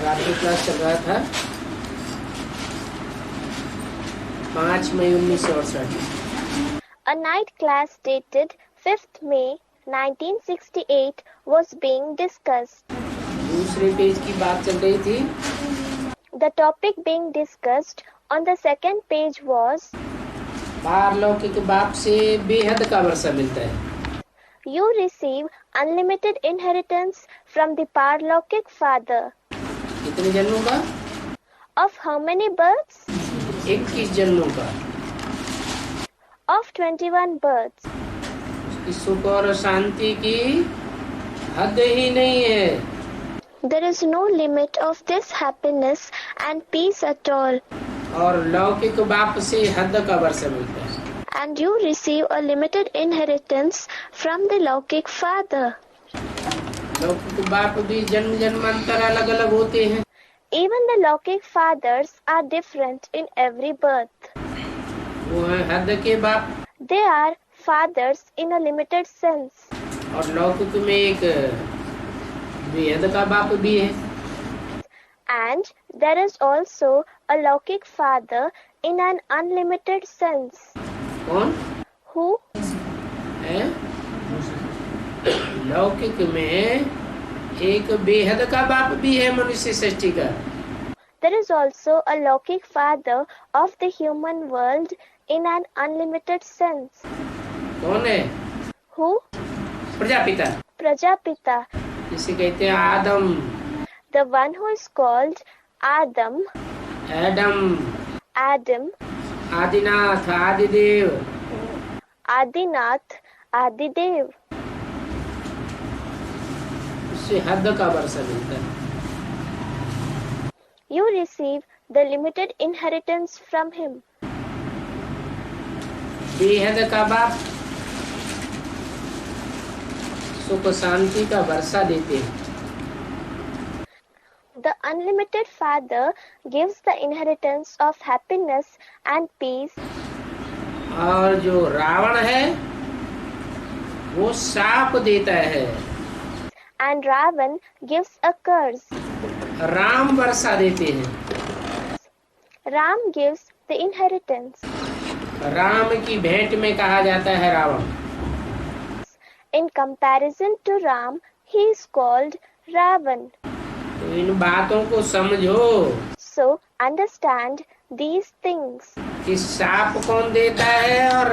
रात्रि क्लास चल रहा था 5 मई 1968। A night class dated 5th May 1968 was being discussed. दूसरे पेज की बात चल रही थी। The topic being discussed on the second page was पारलौकिक बाप से बेहद का वर्षा मिलता है। You receive unlimited inheritance from the Parlokik Father. कितने जन्मों का? Of how many births? 21 जन्मों का। Of 21 births. उसकी सुख और शांति की हद ही नहीं है। There is no limit of this happiness and peace at all. और लौकिक बाप से हद का वर्षा मिलता है। And you receive a limited inheritance from the Laukik Father. लौकिक बाप भी जन्म जन्मांतर अलग अलग होते हैं। Even the Laukik fathers are different in every birth. वो है हद के बाप। They are fathers in a limited sense. और लौकिक में एक बेहद का बाप भी है। And there is also a Laukik father in an unlimited sense. कौन? Who? है? लौकिक में एक बेहद का बाप भी है मनुष्य सृष्टि का। There is also a Laukik father of the human world in an unlimited sense. कौन है? Who? प्रजापिता। Prajapita. जिसे कहते हैं आदम। The one who is called Adam. Adam. Adinath, आदिदेव। Adinath. Adidev. उससे हद का वर्षा मिलता है। You receive the limited inheritance from him. बेहद का बाप सुख शांति का वर्षा देते हैं। The unlimited father gives the inheritance of happiness and peace. और जो रावण है वो शाप देता है। And Ravan gives a curse. Ram वर्षा देते हैं। Ram gives the inheritance. Ram की भेंट में कहा जाता है Ravan. In comparison to Ram, he is called Ravan. तो इन बातों को समझो So understand these things. कि शाप कौन देता है और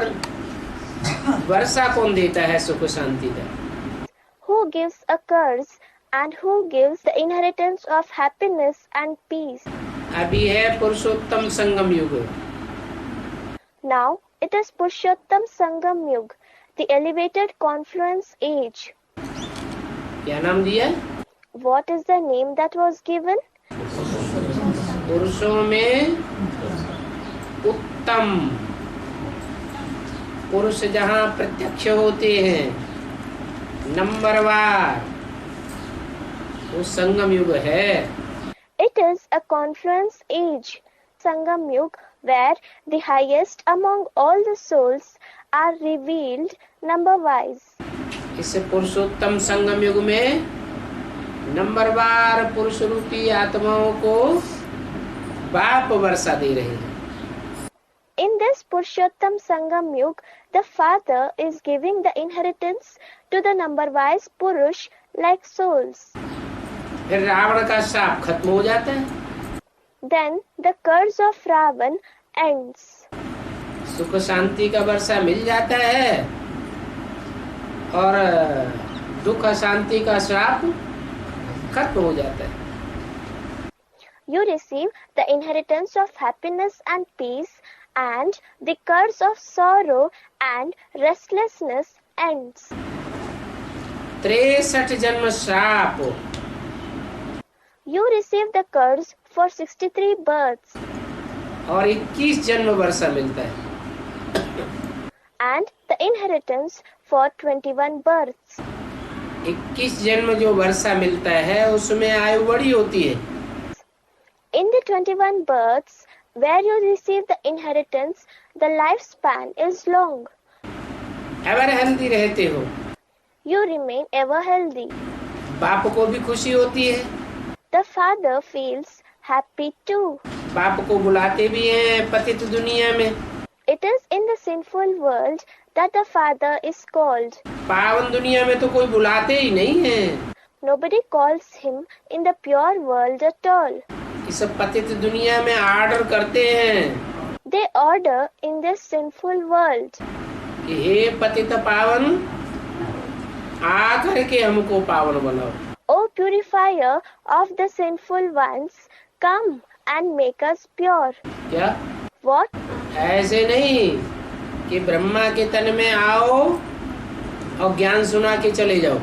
वर्षा कौन देता है सुख शांति का। Who gives a curse and who gives the inheritance of happiness and peace. अभी है पुरुषोत्तम संगम युग। Now it is Purushottam Sangam Yug, the elevated confluence age. क्या नाम दिया? What is the name that was given? पुरुषों में उत्तम पुरुष जहाँ प्रत्यक्ष होते हैं नंबरवार, वो संगम युग है। It is a confluence age, Sangam Yug, where the highest among all the souls are revealed number-wise. इस पुरुषोत्तम संगम युग में नंबरवार पुरुष रूपी आत्माओं को बाप वर्षा दे रहे हैं। In this Purushottam Sangam Yug, the Father is giving the inheritance to the number-wise Purush like souls. फिर रावण का शाप खत्म हो जाता है। Then the curse of Ravan ends. सुख शांति का वर्षा मिल जाता है और दुख शांति का श्राप खत्म हो जाता है। You receive the inheritance of happiness and peace, and the curse of sorrow and restlessness ends. 63 जन्म श्राप। You receive the curse for 63 births. और 21 जन्म वर्षा मिलता है। And the inheritance for 21 births. 21 जन्म जो वर्षा मिलता है उसमें आयु बड़ी होती है। In the 21 births, where you receive the inheritance, the lifespan is long. Ever healthy रहते हो। You remain ever healthy. बाप को भी खुशी होती है। the father feels happy too. बाप को बुलाते भी हैं पतित दुनिया में। It is in the sinful world that the father is called. पावन दुनिया में तो कोई बुलाते ही नहीं है। Nobody calls him in the pure world at all. इस पतित दुनिया में ऑर्डर करते हैं They order in this sinful world. कि हे पतित पावन आ करके हमको पावन बनाओ। O purifier of the sinful ones, come and make us pure. क्या? What? ऐसे नहीं कि ब्रह्मा के तन में आओ और ज्ञान सुना के चले जाओ।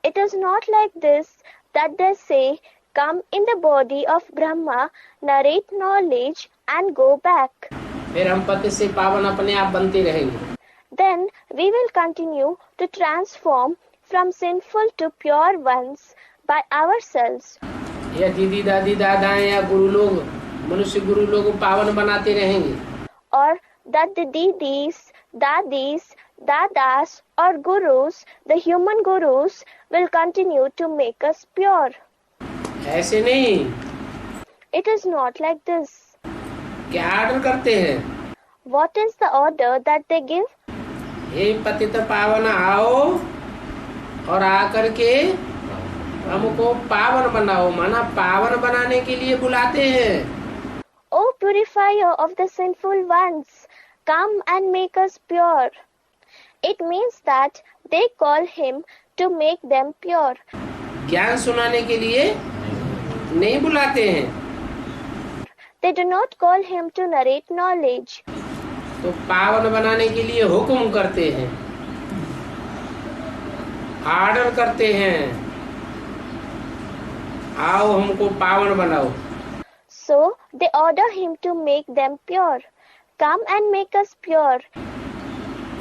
It is not like this that they say, come in the body of Brahma, narrate knowledge and go back. फिर हम पतित से पावन अपने आप बनते रहेंगे। Then we will continue to transform from sinful to pure ones by ourselves. या दीदी दादी दादाएं या गुरु लोग, मनुष्य गुरु लोग पावन बनाते रहेंगे। Or that the didis, dadis, dadas or gurus, the human gurus, will continue to make us pure. ऐसे नहीं। It is not like this. क्या ऑर्डर करते हैं? What is the order that they give? हे पतित पावन आओ और आकर के हमको पावन बनाओ। माना पावन बनाने के लिए बुलाते हैं। O purifier of the sinful ones, come and make us pure. It means that they call him to make them pure. ज्ञान सुनाने के लिए नहीं बुलाते हैं। They do not call him to narrate knowledge. तो पावन बनाने के लिए हुक्म करते हैं, ऑर्डर करते हैं, आओ हमको पावन बनाओ। So they order him to make them pure. Come and make us pure.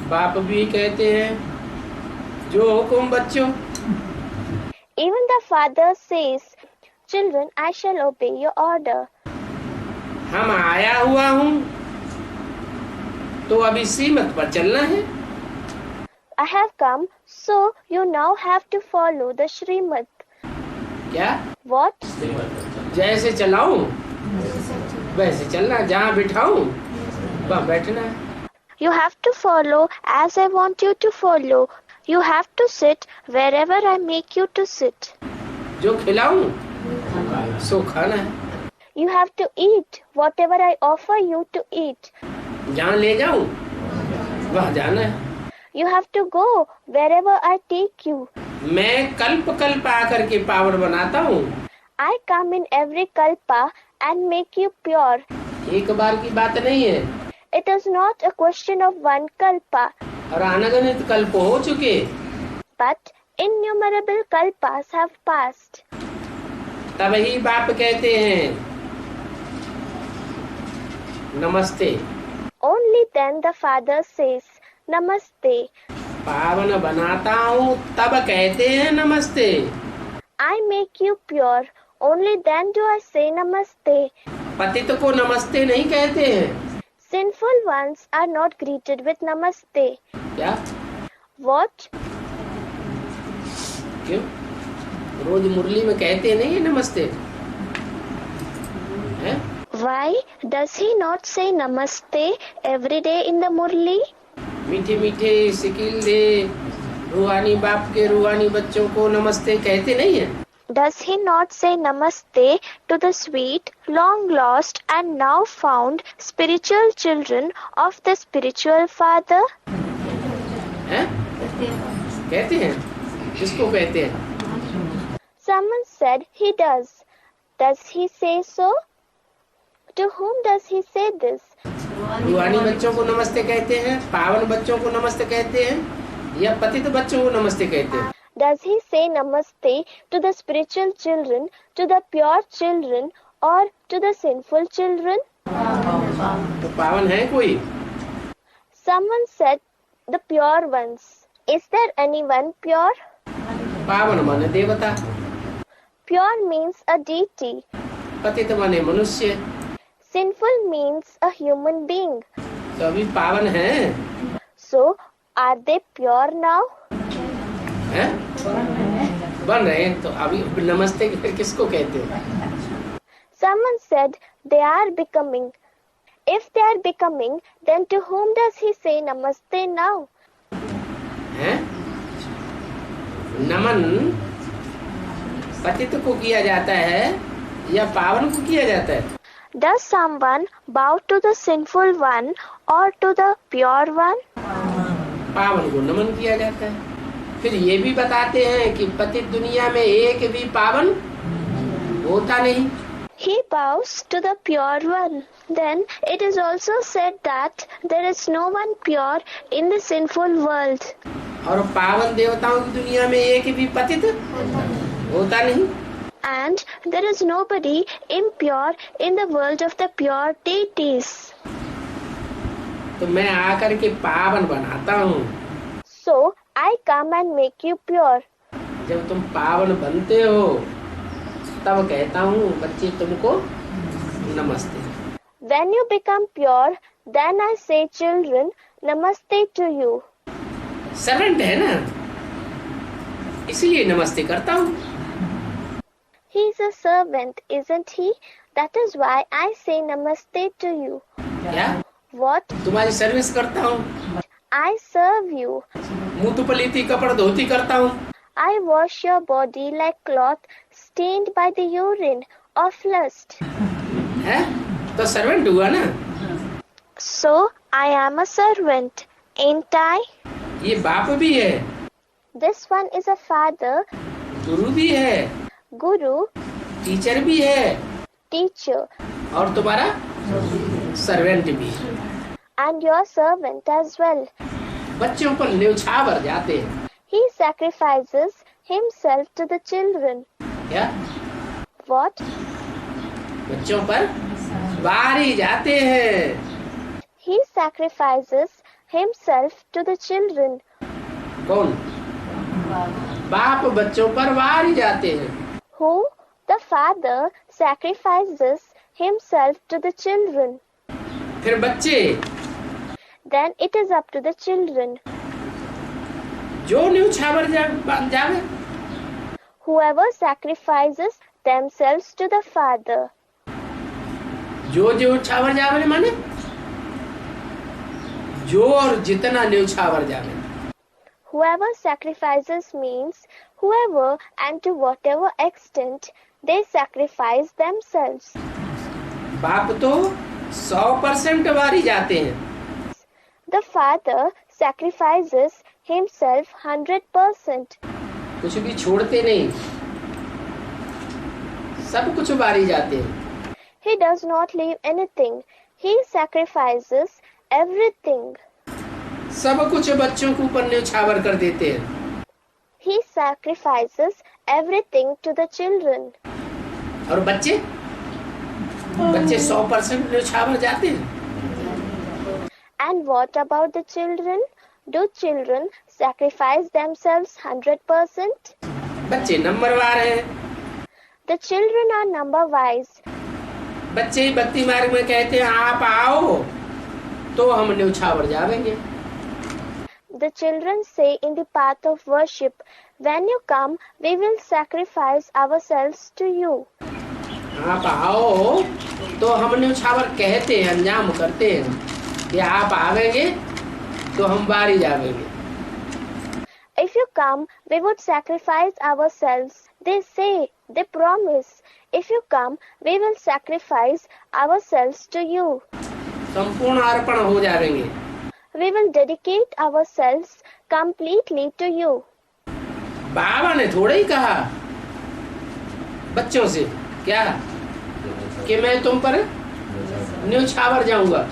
बाप भी कहते हैं, जो हुक्म बच्चों। Even the father says, children, I shall obey your order. हम आया हुआ हूँ तो अभी श्रीमत पर चलना है। I have come, so you now have to follow the Srimad. क्या? What? जैसे चलाऊं वैसे चलना, जहाँ बिठाऊं वहाँ बैठना है। You have to follow as I want you to follow. You have to sit wherever I make you to sit. जो खिलाऊं सो खाना है। You have to eat whatever I offer you to eat. जहाँ ले जाऊं वहाँ जाना है। You have to go wherever I take you. मैं कल्प कल्प आकर के पावन बनाता हूँ। I come in every kalpa and make you pure. एक बार की बात नहीं है, It is not a question of one kalpa, और अनगिनत कल्प हो चुके। but innumerable kalpas have passed. तब ही बाप कहते हैं नमस्ते। Only then the father says, Namaste. पावन बनाता हूँ तब कहते हैं नमस्ते। I make you pure. Only then do I say Namaste. पतित को नमस्ते नहीं कहते हैं। Sinful ones are not greeted with Namaste. क्या? What? क्यों? रोज मुरली में कहते नहीं है नमस्ते हैं? Why does he not say Namaste every day in the Murli? मीठे मीठे सिकिल दे रूहानी बाप के रूहानी बच्चों को नमस्ते कहते नहीं है? Does he not say Namaste to the sweet, long lost and now found spiritual children of the spiritual father? हैं? कहते हैं? किसको कहते हैं? Someone said he does. Does he say so? To whom does he say this? रूहानी बच्चों को नमस्ते कहते हैं, पावन बच्चों को नमस्ते कहते हैं, या पतित बच्चों को नमस्ते कहते हैं? Does he say Namaste to the spiritual children, to the pure children, or to the sinful children? तो पावन है कोई? Someone said the pure ones. Is there anyone pure? पावन माने देवता, Pure means a deity. पतित माने मनुष्य। Sinful means a human being. तो अभी पावन है? So, are they pure now? हैं? बन रहे हैं। तो अभी नमस्ते फिर किसको कहते हैं? Someone said they are becoming. If they are becoming, then to whom does he say namaste now? हैं? नमन पतित को किया जाता है या पावन को किया जाता है? Does someone bow to the sinful one or to the pure one? पावन को नमन किया जाता है। फिर ये भी बताते हैं कि पतित दुनिया में एक भी पावन होता नहीं। He bows to the pure one. Then it is also said that there is no one pure in the sinful world. और पावन देवताओं की दुनिया में एक भी पतित होता नहीं। And there is nobody impure in the world of the pure deities. तो मैं आकर के पावन बनाता हूँ। So I come and make you pure. जब तुम पावन बनते हो तब कहता हूँ बच्चे तुमको नमस्ते। When you become pure, then I say, children, namaste to you. Servant है ना, इसलिए नमस्ते करता हूँ। He is a servant, isn't he? That is why I say namaste to you. क्या? What? तुम्हारी सर्विस करता हूँ। I serve you. मुँह पलीती कपड़ा धोती करता हूँ। I wash your body like cloth stained by the urine of lust. है? तो सर्वेंट हुआ ना। So I am a servant, ain't I? ये बाप भी है, This one is a father, गुरु भी है, guru, टीचर भी है, teacher, और तुम्हारा सर्वेंट भी है। and your servant as well. बच्चों पर न्यौछावर जाते हैं। He sacrifices himself to the children. क्या? What? बच्चों पर बारी जाते हैं। He sacrifices himself to the children. कौन? बाप बच्चों पर बारी जाते हैं। Who? The father sacrifices himself to the children. फिर बच्चे Then it is up to the children. जो न्यौछावर जावे, Whoever sacrifices themselves to the father. जो न्यौछावर जावे माने जो और जितना न्यौछावर जावे। Whoever sacrifices means whoever and to whatever extent they sacrifice themselves. बाप तो 100% बारी जाते हैं। The father sacrifices himself 100%. कुछ भी छोड़ते नहीं, सब कुछ बारी जाते हैं। He does not leave anything. He sacrifices everything. सब कुछ बच्चों के ऊपर न्यौछावर कर देते हैं। He sacrifices everything to the children. और बच्चे 100% न्यौछावर जाते हैं। And what about the children? Do children sacrifice themselves 100%? बच्चे नंबरवार हैं। The children are number wise. बच्चे भक्ति मार्ग में कहते हैं आप आओ तो हम न्यौछावर जावेंगे। The children say in the path of worship, when you come, we will sacrifice ourselves to you. आप आओ तो हम न्यौछावर कहते हैं, अंजाम करते हैं कि आप आवेंगे तो हम बारी जावेंगे। If you come, we would sacrifice ourselves. They say, they promise. If you come, we will sacrifice ourselves to you. संपूर्ण अर्पण हो जाएंगे। We will dedicate ourselves completely to you. बाबा ने थोड़ा ही कहा बच्चों से क्या कि मैं तुम पर न्यौछावर जाऊंगा।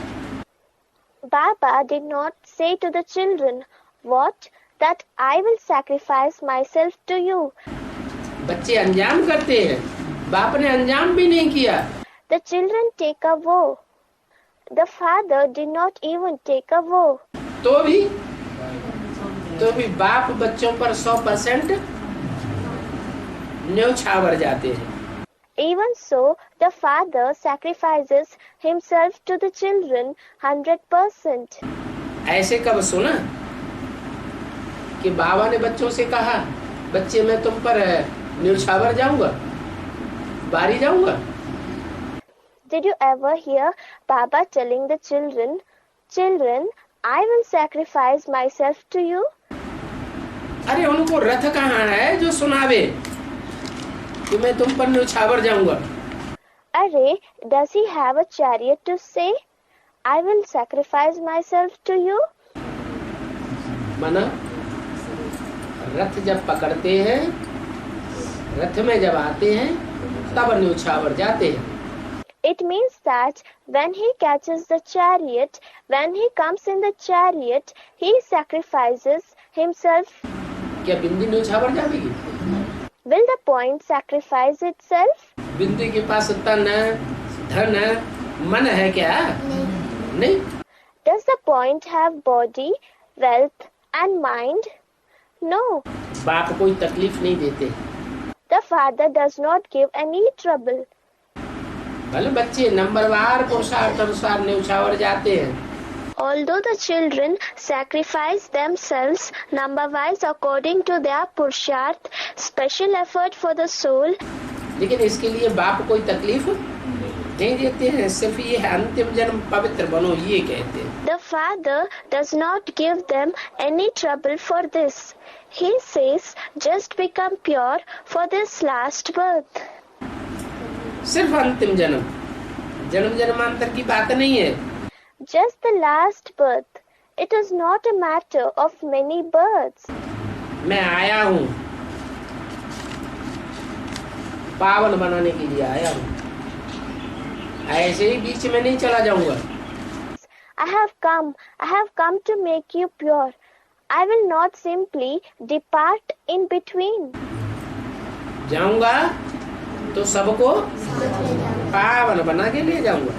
Baba did not say to the children, what? That I will sacrifice myself to you. बच्चे अंजाम करते हैं, बाप ने अंजाम भी नहीं किया। The children take a vow. The father did not even take a vow. तो भी बाप बच्चों पर 100% न्यौछावर जाते हैं। Even so, the father sacrifices himself to the children 100%. ऐसे कब सुना कि बाबा ने बच्चों से कहा बच्चे मैं तुम पर न्यौछावर जाऊंगा, बारी जाऊंगा? Did you ever hear Baba telling the children, "Children, I will sacrifice myself to you"? अरे उनको रथ कहाँ है जो सुनावे कि मैं तुम पर न्यौछावर जाऊंगा? Array, does he have a chariot to say, "I will sacrifice myself to you"? माना रथ जब पकड़ते हैं, रथ में जब आते हैं, तब न्यौछावर जाते हैं। It means that when he catches the chariot, when he comes in the chariot, he sacrifices himself. क्या बिंदी न्यौछावर जाएगी? Will the point sacrifice itself? बिंदी के पास तन, धन, मन है क्या? नहीं। Does the point have body, wealth and mind? No. बाप कोई तकलीफ नहीं देते। The father does not give any trouble. भले बच्चे नंबरवार पुरुषार्थ अनुसार न्यौछावर जाते हैं। Although the children sacrifice themselves number-wise according to their purusharth, special effort for the soul, लेकिन इसके लिए बाप कोई तकलीफ नहीं देते हैं, सिर्फ ये अंतिम जन्म पवित्र बनो ये कहते हैं। the father does not give them any trouble for this. He says, just become pure for this last birth. सिर्फ अंतिम जन्म, जन्म जन्मांतर की बात नहीं है। Just the last birth. It is not a matter of many births. मैं आया हूँ, पावन बनाने के लिए आया हूँ, ऐसे ही बीच में नहीं चला जाऊंगा। I have come to make you pure. I will not simply depart in between. जाऊंगा तो सबको पावन बना के ले जाऊंगा।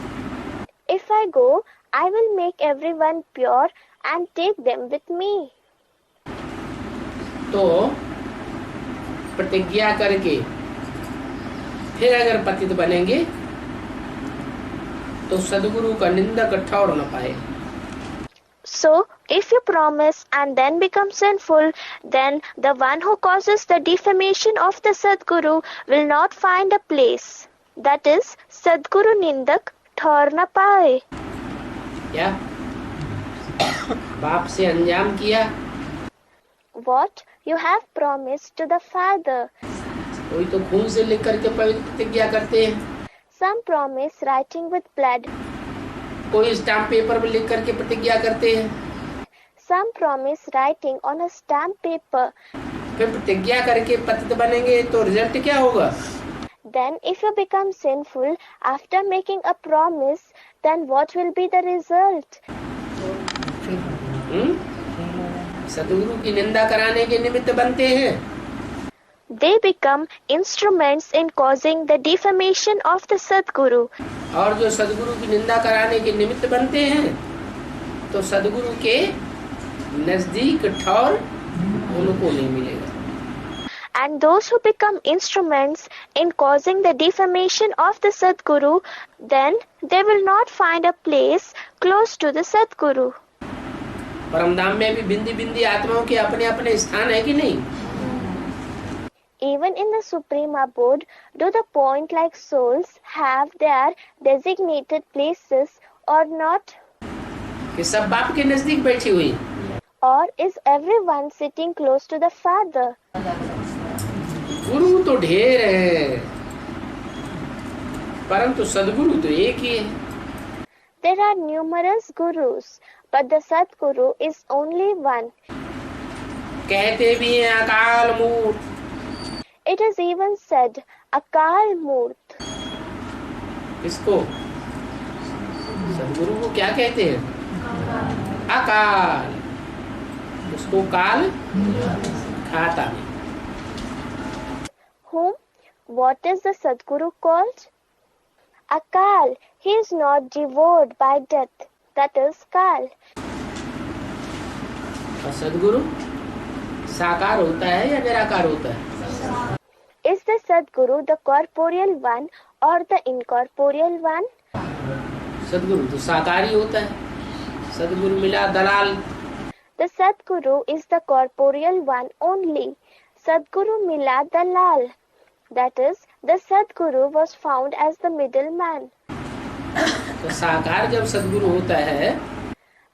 If I go, I will make everyone pure and take them with me. तो प्रतिज्ञा करके फिर अगर पतित बनेंगे तो सद्गुरु का निंदक ठौर न पाए। So, if you promise and then become sinful, then the one who causes the defamation of the Sadguru will not find a place. That is, Sadguru Nindak ठौर न पाए। क्या बाप से अंजाम किया? What you have promised to the Father. कोई तो खून से लिख करके पवित्र प्रतिज्ञा करते हैं, Some promise writing with blood. कोई स्टाम्प पेपर पर लिख करके प्रतिज्ञा करते हैं। Some promise writing on a stamp paper. फिर प्रतिज्ञा करके पतित बनेंगे तो रिजल्ट क्या होगा? Then if you become sinful after making a promise, then what will be the result? सद्गुरु की निंदा कराने के निमित्त बनते हैं। They become instruments in causing the defamation of the Sadguru. और जो सद्गुरु की निंदा कराने के निमित्त बनते हैं तो सद्गुरु के नजदीक ठौर उनको नहीं मिलेगा। And those who become instruments in causing the defamation of the Sadguru, then they will not find a place close to the Sadguru. परमधाम में भी बिंदी बिंदी आत्माओं के अपने अपने स्थान है कि नहीं? Even in the Supreme Abode, do the point-like souls have their designated places or not? कि सब बाप के नजदीक बैठी हुई, Or is everyone sitting close to the Father? गुरु तो ढेर है परंतु सद्गुरु तो एक ही है। There are numerous gurus, but the Sadguru is only one. कहते भी हैं अकाल मूर्त, It is even said, Akal Murt. इसको सद्गुरु को क्या कहते हैं? अकाल। उसको काल खाता नहीं। Whom? What is the Sadguru called? Akal. He is not devoured by death. That is Kal. और सद्गुरु साकार होता है या निराकार होता है? Is the Sadguru the corporeal one or the incorporeal one? सद्गुरु तो साकार ही होता है। सद्गुरु मिला दलाल। The Sadguru is the corporeal one only. Sadguru Mila Dalal. That is, the Sadguru was found as the middleman. तो साकार जब सदगुरु होता है,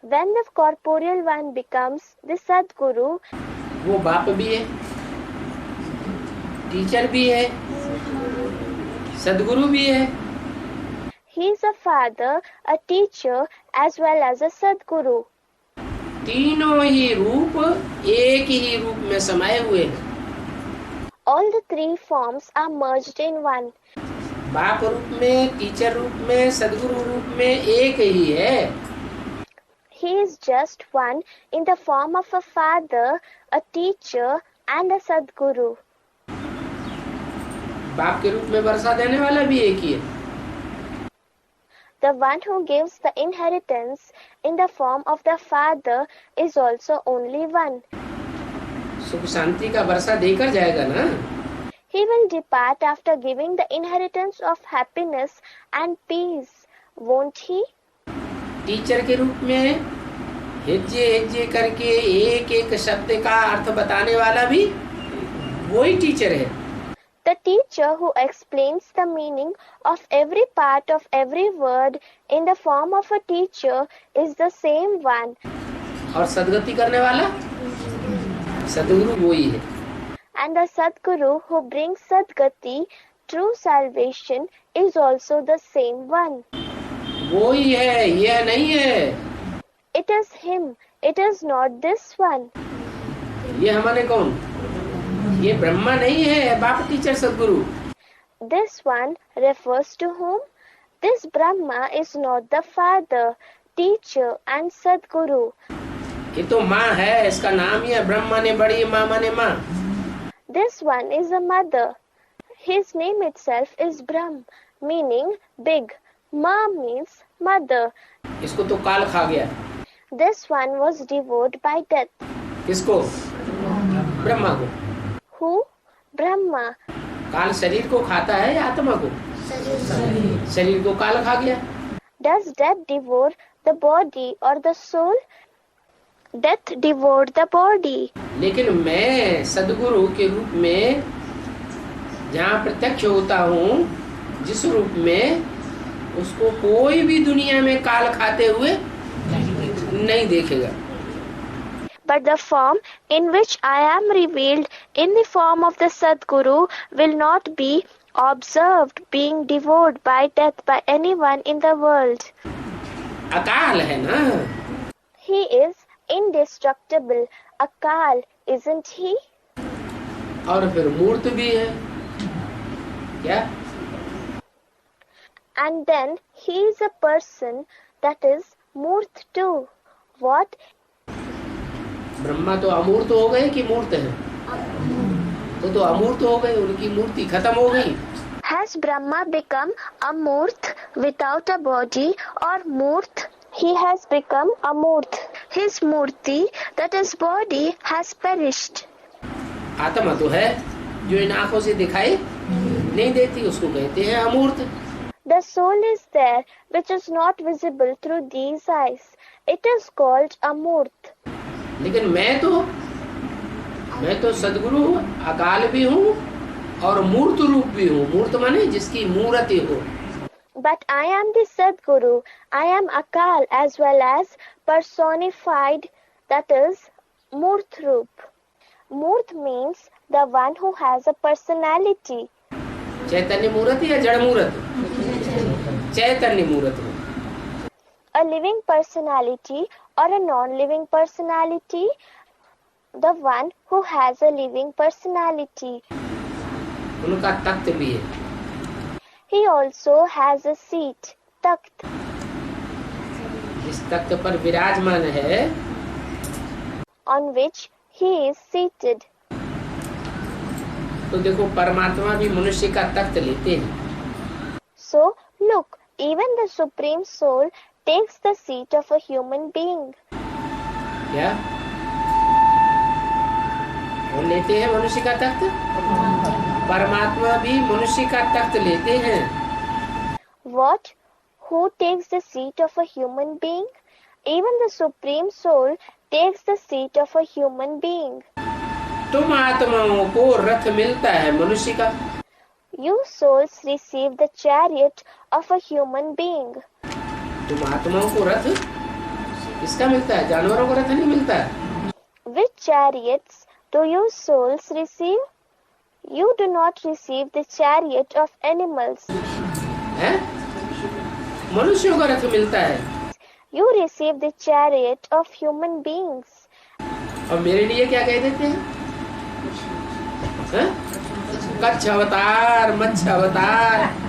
When the corporeal one becomes the Sadguru, वो बाप भी है, टीचर भी है, सदगुरु भी है। he is a father, a teacher, as well as a Sadguru. तीनों ही रूप एक ही रूप में समाये हुए हैं। All the three forms are merged in one. बाप रूप में, टीचर रूप में, सदगुरु रूप में एक ही है। He is just one in the form of a father, a teacher, and a Sadguru. बाप के रूप में वर्षा देने वाला भी एक ही है। The one who gives the inheritance in the form of the father is also only one. सुख शांति का वर्षा देकर जाएगा ना। He will depart after giving the inheritance of happiness and peace, won't he? Teacher के रूप में हेज्जे हेज्जे करके एक एक शब्द का अर्थ बताने वाला भी वही टीचर है। The teacher who explains the meaning of every part of every word in the form of a teacher is the same one. और सदगति करने वाला सदगुरु वही है। And the Sadguru who brings Sadgati, true salvation, is also the same one. वही है, यह नहीं है। It is him, it is not this one. ये हमारे कौन? ये ब्रह्मा नहीं है, बाप टीचर सदगुरु। This one refers to whom? This Brahma is not the father, teacher, and Sadguru. ये तो माँ है, इसका नाम ही है ब्रह्मा ने बड़ी, माँ माने माँ। This one is a mother. His name itself is Brahm, meaning big. Ma means mother. इसको तो काल खा गया। This one was devoured by death. किसको? ब्रह्मा को। Who? Brahma. काल शरीर को खाता है या आत्मा को? शरीर को काल खा गया। Does death devour the body or the soul? Death devoured the body. लेकिन मैं सदगुरु के रूप में जहाँ प्रत्यक्ष होता हूँ, जिस रूप में, उसको कोई भी दुनिया में काल खाते हुए नहीं देखेगा। But the form in which I am revealed in the form of the Sadguru will not be observed being devoured by death by anyone in the world. अकाल है ना। He is indestructible, Akal, isn't he? और फिर मूर्त भी है क्या? And then he is a person, that is Murt too. What? Brahma तो अमूर्त हो गए कि मूर्त है? तो अमूर्त हो गए, उनकी मूर्ति खत्म हो गई। Has Brahma become a Murt without a body, or Murt? He has become a Murt. His Murti, that is body, has perished. आत्मा तो है, जो इन आंखों से दिखाई नहीं देती, उसको कहते हैं अमूर्त। The soul is there, which is not visible through these eyes. It is called a Murt. लेकिन मैं तो सदगुरु हूँ, अकाल भी हूँ और मूर्त रूप भी हूँ। मूर्त माने जिसकी मूर्ति हो। But I am the Sadguru. I am Akal as well as personified, that is Murt Roop. Murt means the one who has a personality. चैतन्य मूर्त या जड़ मूर्त? चैतन्य मूर्त। A living personality or a non-living personality? The one who has a living personality. उनका तख्त भी है। He also has a seat, takht. जिस तख्त पर विराजमान है, on which he is seated. तो देखो परमात्मा भी मनुष्य का तख्त लेते हैं। So look, even the Supreme Soul takes the seat of a human being. क्या वो लेते हैं मनुष्य का तख्त? परमात्मा भी मनुष्य का तख्त लेते हैं। What? Who takes the seat of a human being? Even the Supreme Soul takes the seat of a human being. तुम आत्माओं को रथ मिलता है मनुष्य का। You souls receive the chariot of a human being. तुम आत्माओं को रथ इसका मिलता है, जानवरों को रथ नहीं मिलता है। Which chariots do you souls receive? You do not receive the chariot of animals. है? मनुष्यों का रथ मिलता है। You receive the chariot of human beings. और मेरे लिए क्या कह देते हैं? कच्छ अवतार, मत्स्य अवतार।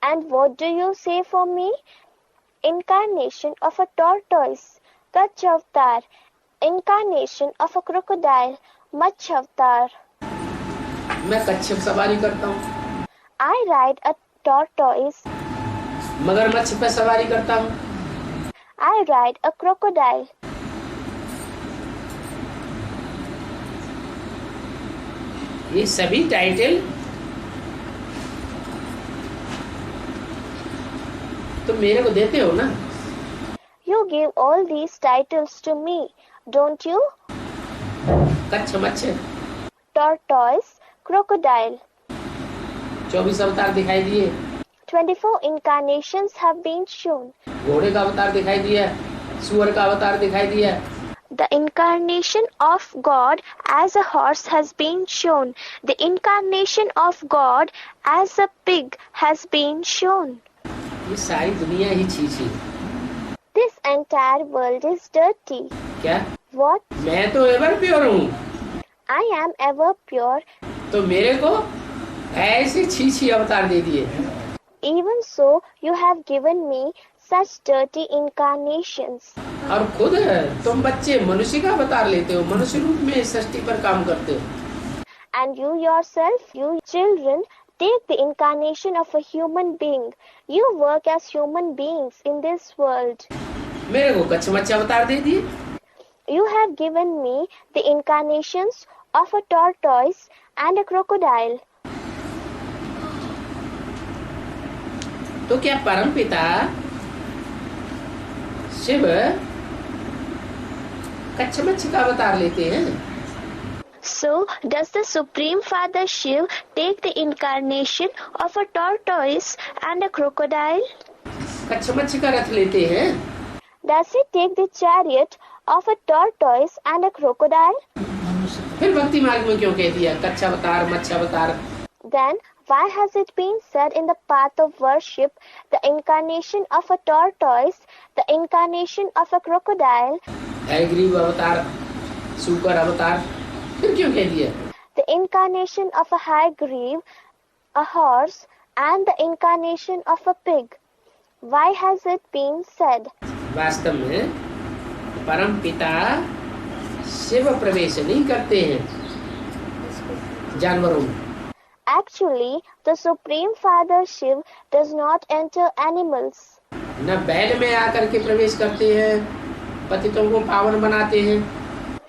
And what do you say for me? Incarnation of a tortoise, Kach avatar. Incarnation of a crocodile, Mach avatar. मैं कच्छप सवारी करता हूँ। I ride a tortoise. मगरमच्छ पे सवारी करता हूँ। I ride a crocodile. ये सभी टाइटल तो मेरे को देते हो ना? You give all these titles to me, don't you? Kutch मच्छ, Tortoise, crocodile. 24 अवतार दिखाई दिए। 24 incarnations have been shown. घोड़े का अवतार दिखाई दिया, सुअर का अवतार दिखाई दिया। The incarnation of God as a horse has been shown. The incarnation of God as a pig has been shown. ये सारी दुनिया ही छीछी। This entire world is dirty. क्या? What? मैं तो एवर प्योर हूँ। I am ever pure. तो मेरे को ऐसे छीछी अवतार दे दिए। Even so, you have given me such dirty incarnations. और खुद तुम बच्चे मनुष्य का अवतार लेते हो, मनुष्य रूप में सृष्टि पर काम करते हो। And you yourself, you children, take the incarnation of a human being. You work as human beings in this world. मेरे को कच्छ मच्छ अवतार दे दिए। You have given me the incarnations of a tortoise and a crocodile. तो क्या परम पिता शिव कच्छ मच्छ का अवतार लेते हैं? So, does the Supreme Father Shiv take the incarnation of a tortoise and a crocodile? Kutch मच्छ का रथ लेते हैं? Does he take the chariot of a tortoise and a crocodile? फिर भक्ति मार्ग में क्यों कह दिया कच्छ अवतार मत्स्य अवतार? Then, why has it been said in the path of worship, the incarnation of a tortoise, the incarnation of a crocodile, Hayagriva अवतार, सूकर अवतार, फिर क्यों कह दिया? the incarnation of a high-grieve, a horse, and the incarnation of a pig? Why has it been said? वास्तव में परम पिता शिव प्रवेश नहीं करते हैं जानवरों में। Actually, the Supreme Father Shiv does not enter animals. न बैल में आकर के प्रवेश करते हैं, पतितों को पावन बनाते हैं।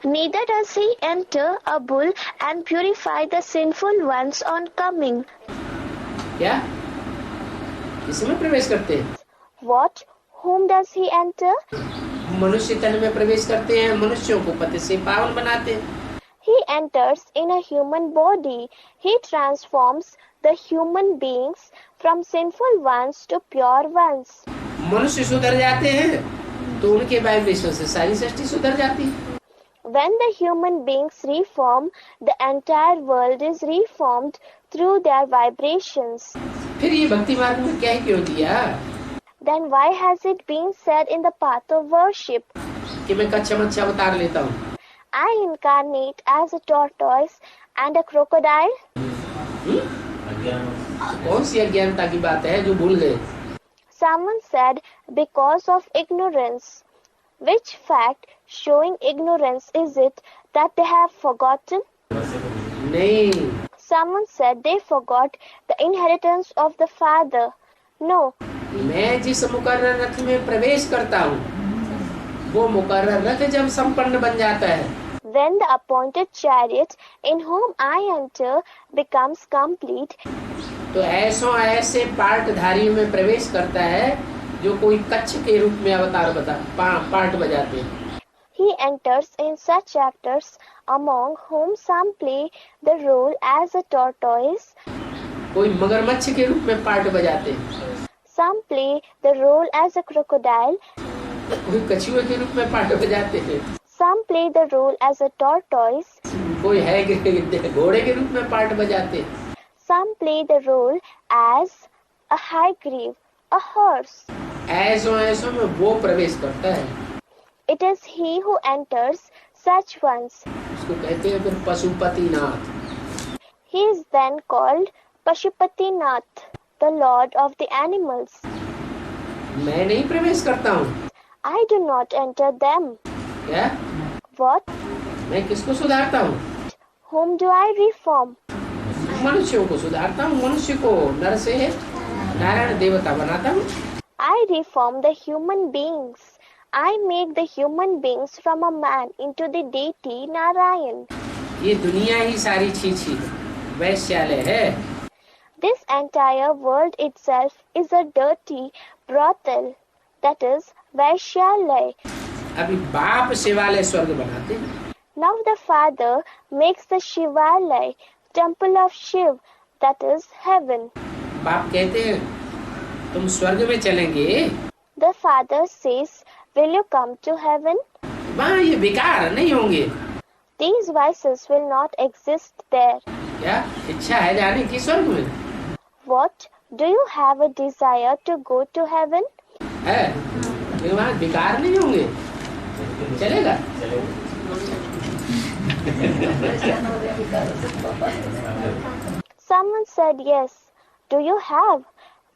Neither does he enter a bull and purify the sinful ones on coming. क्या? इसमें प्रवेश करते हैं? What? Whom does he enter? मनुष्य तन में प्रवेश करते हैं, मनुष्यों को पति से पावन बनाते हैं। He enters in a human body. He transforms the human beings from sinful ones to pure ones. मनुष्य सुधर जाते हैं तो उनके वाइब्रेशन से सारी सृष्टि सुधर जाती है। When the human beings reform, the entire world is reformed through their vibrations. फिर ये भक्ति मार्ग में क्या क्यों दिया Then why has it been said in the path of worship? कि मैं कच्छ मच्छ अवतार लेता हूँ? I incarnate as a tortoise and a crocodile. कौन सी अज्ञानता की बात है जो भूल गए? Someone said because of ignorance. Which fact showing ignorance is it that they have forgotten? नहीं, Someone said they forgot the inheritance of the Father. No, मैं जिस मुकर्रर रथ में प्रवेश करता हूँ वो मुकर्रर रथ जब संपन्न बन जाता है when the appointed chariot in whom I enter becomes complete, तो ऐसे पार्टधारियों में प्रवेश करता है जो कोई कच्छ के रूप में अवतार पार्ट बजाते हैं। he enters in such actors among whom some play the role as a tortoise, कोई मगरमच्छ के रूप में पार्ट बजाते हैं। Some play the role as a crocodile. कोई कछुए के रूप में पाठ बजाते हैं, Some play the role as a tortoise. कोई है कि घोड़े के रूप में पाठ बजाते हैं, Some play the role as a high-grieve, a horse. ऐसों में वो प्रवेश करता है, It is he who enters such ones. उसको कहते हैं फिर Pashupatinath. He is then called Pashupatinath, the lord of the animals. मैं नहीं प्रवेश करता हूँ। I do not enter them. क्या? What? मैं किसको सुधारता हूँ? Whom do I reform? मनुष्यों को सुधारता हूँ, मनुष्य को नर से नारायण देवता बनाता हूँ। I reform the human beings. I make the human beings from a man into the deity Narayan. ये दुनिया ही सारी छी वैश्यालय है। This entire world itself is a dirty brothel, that is Vaishyalaya. अभी बाप शिवालय स्वर्ग बनाते हैं। Now the Father makes the Shivalaya, temple of Shiv, that is heaven. बाप कहते हैं तुम स्वर्ग में चलेंगे, The Father says, will you come to heaven? वहाँ ये विकार नहीं होंगे। These vices will not exist there. क्या इच्छा है जाने की स्वर्ग में? What? Do you have a desire to go to heaven? है, लेकिन वहाँ विकार नहीं होंगे। चलेगा? Someone said yes. Do you have?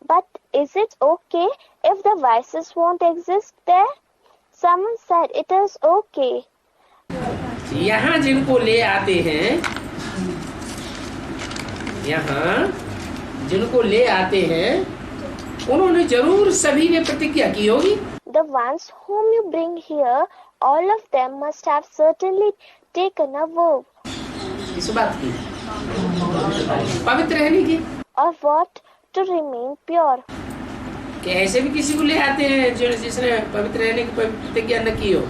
But is it okay if the vices won't exist there? Someone said it is okay. यहाँ जिनको ले आते हैं, यहाँ जिनको ले आते हैं, उन्होंने जरूर सभी ने प्रतिज्ञा की होगी। The ones whom you bring here, all of them must have certainly taken a vow. इस बात की पवित्र रहने की, Of what? To remain pure. कि ऐसे भी किसी को ले आते हैं जिसने पवित्र रहने की प्रतिज्ञा न की हो।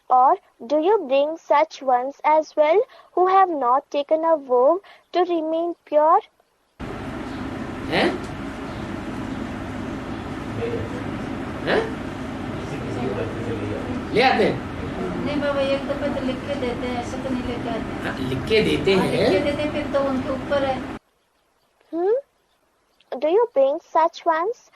Or do you bring such ones as well who have not taken a vow to remain pure? हैं? हैं? ले आते हैं? नहीं बाबा, एक दफे तो लिख के देते हैं, ऐसे तो नहीं लेके आते हैं। हाँ, लिख के देते हाँ, लिख के हैं। देते हैं, फिर तो उनके ऊपर है। Do you bring such ones?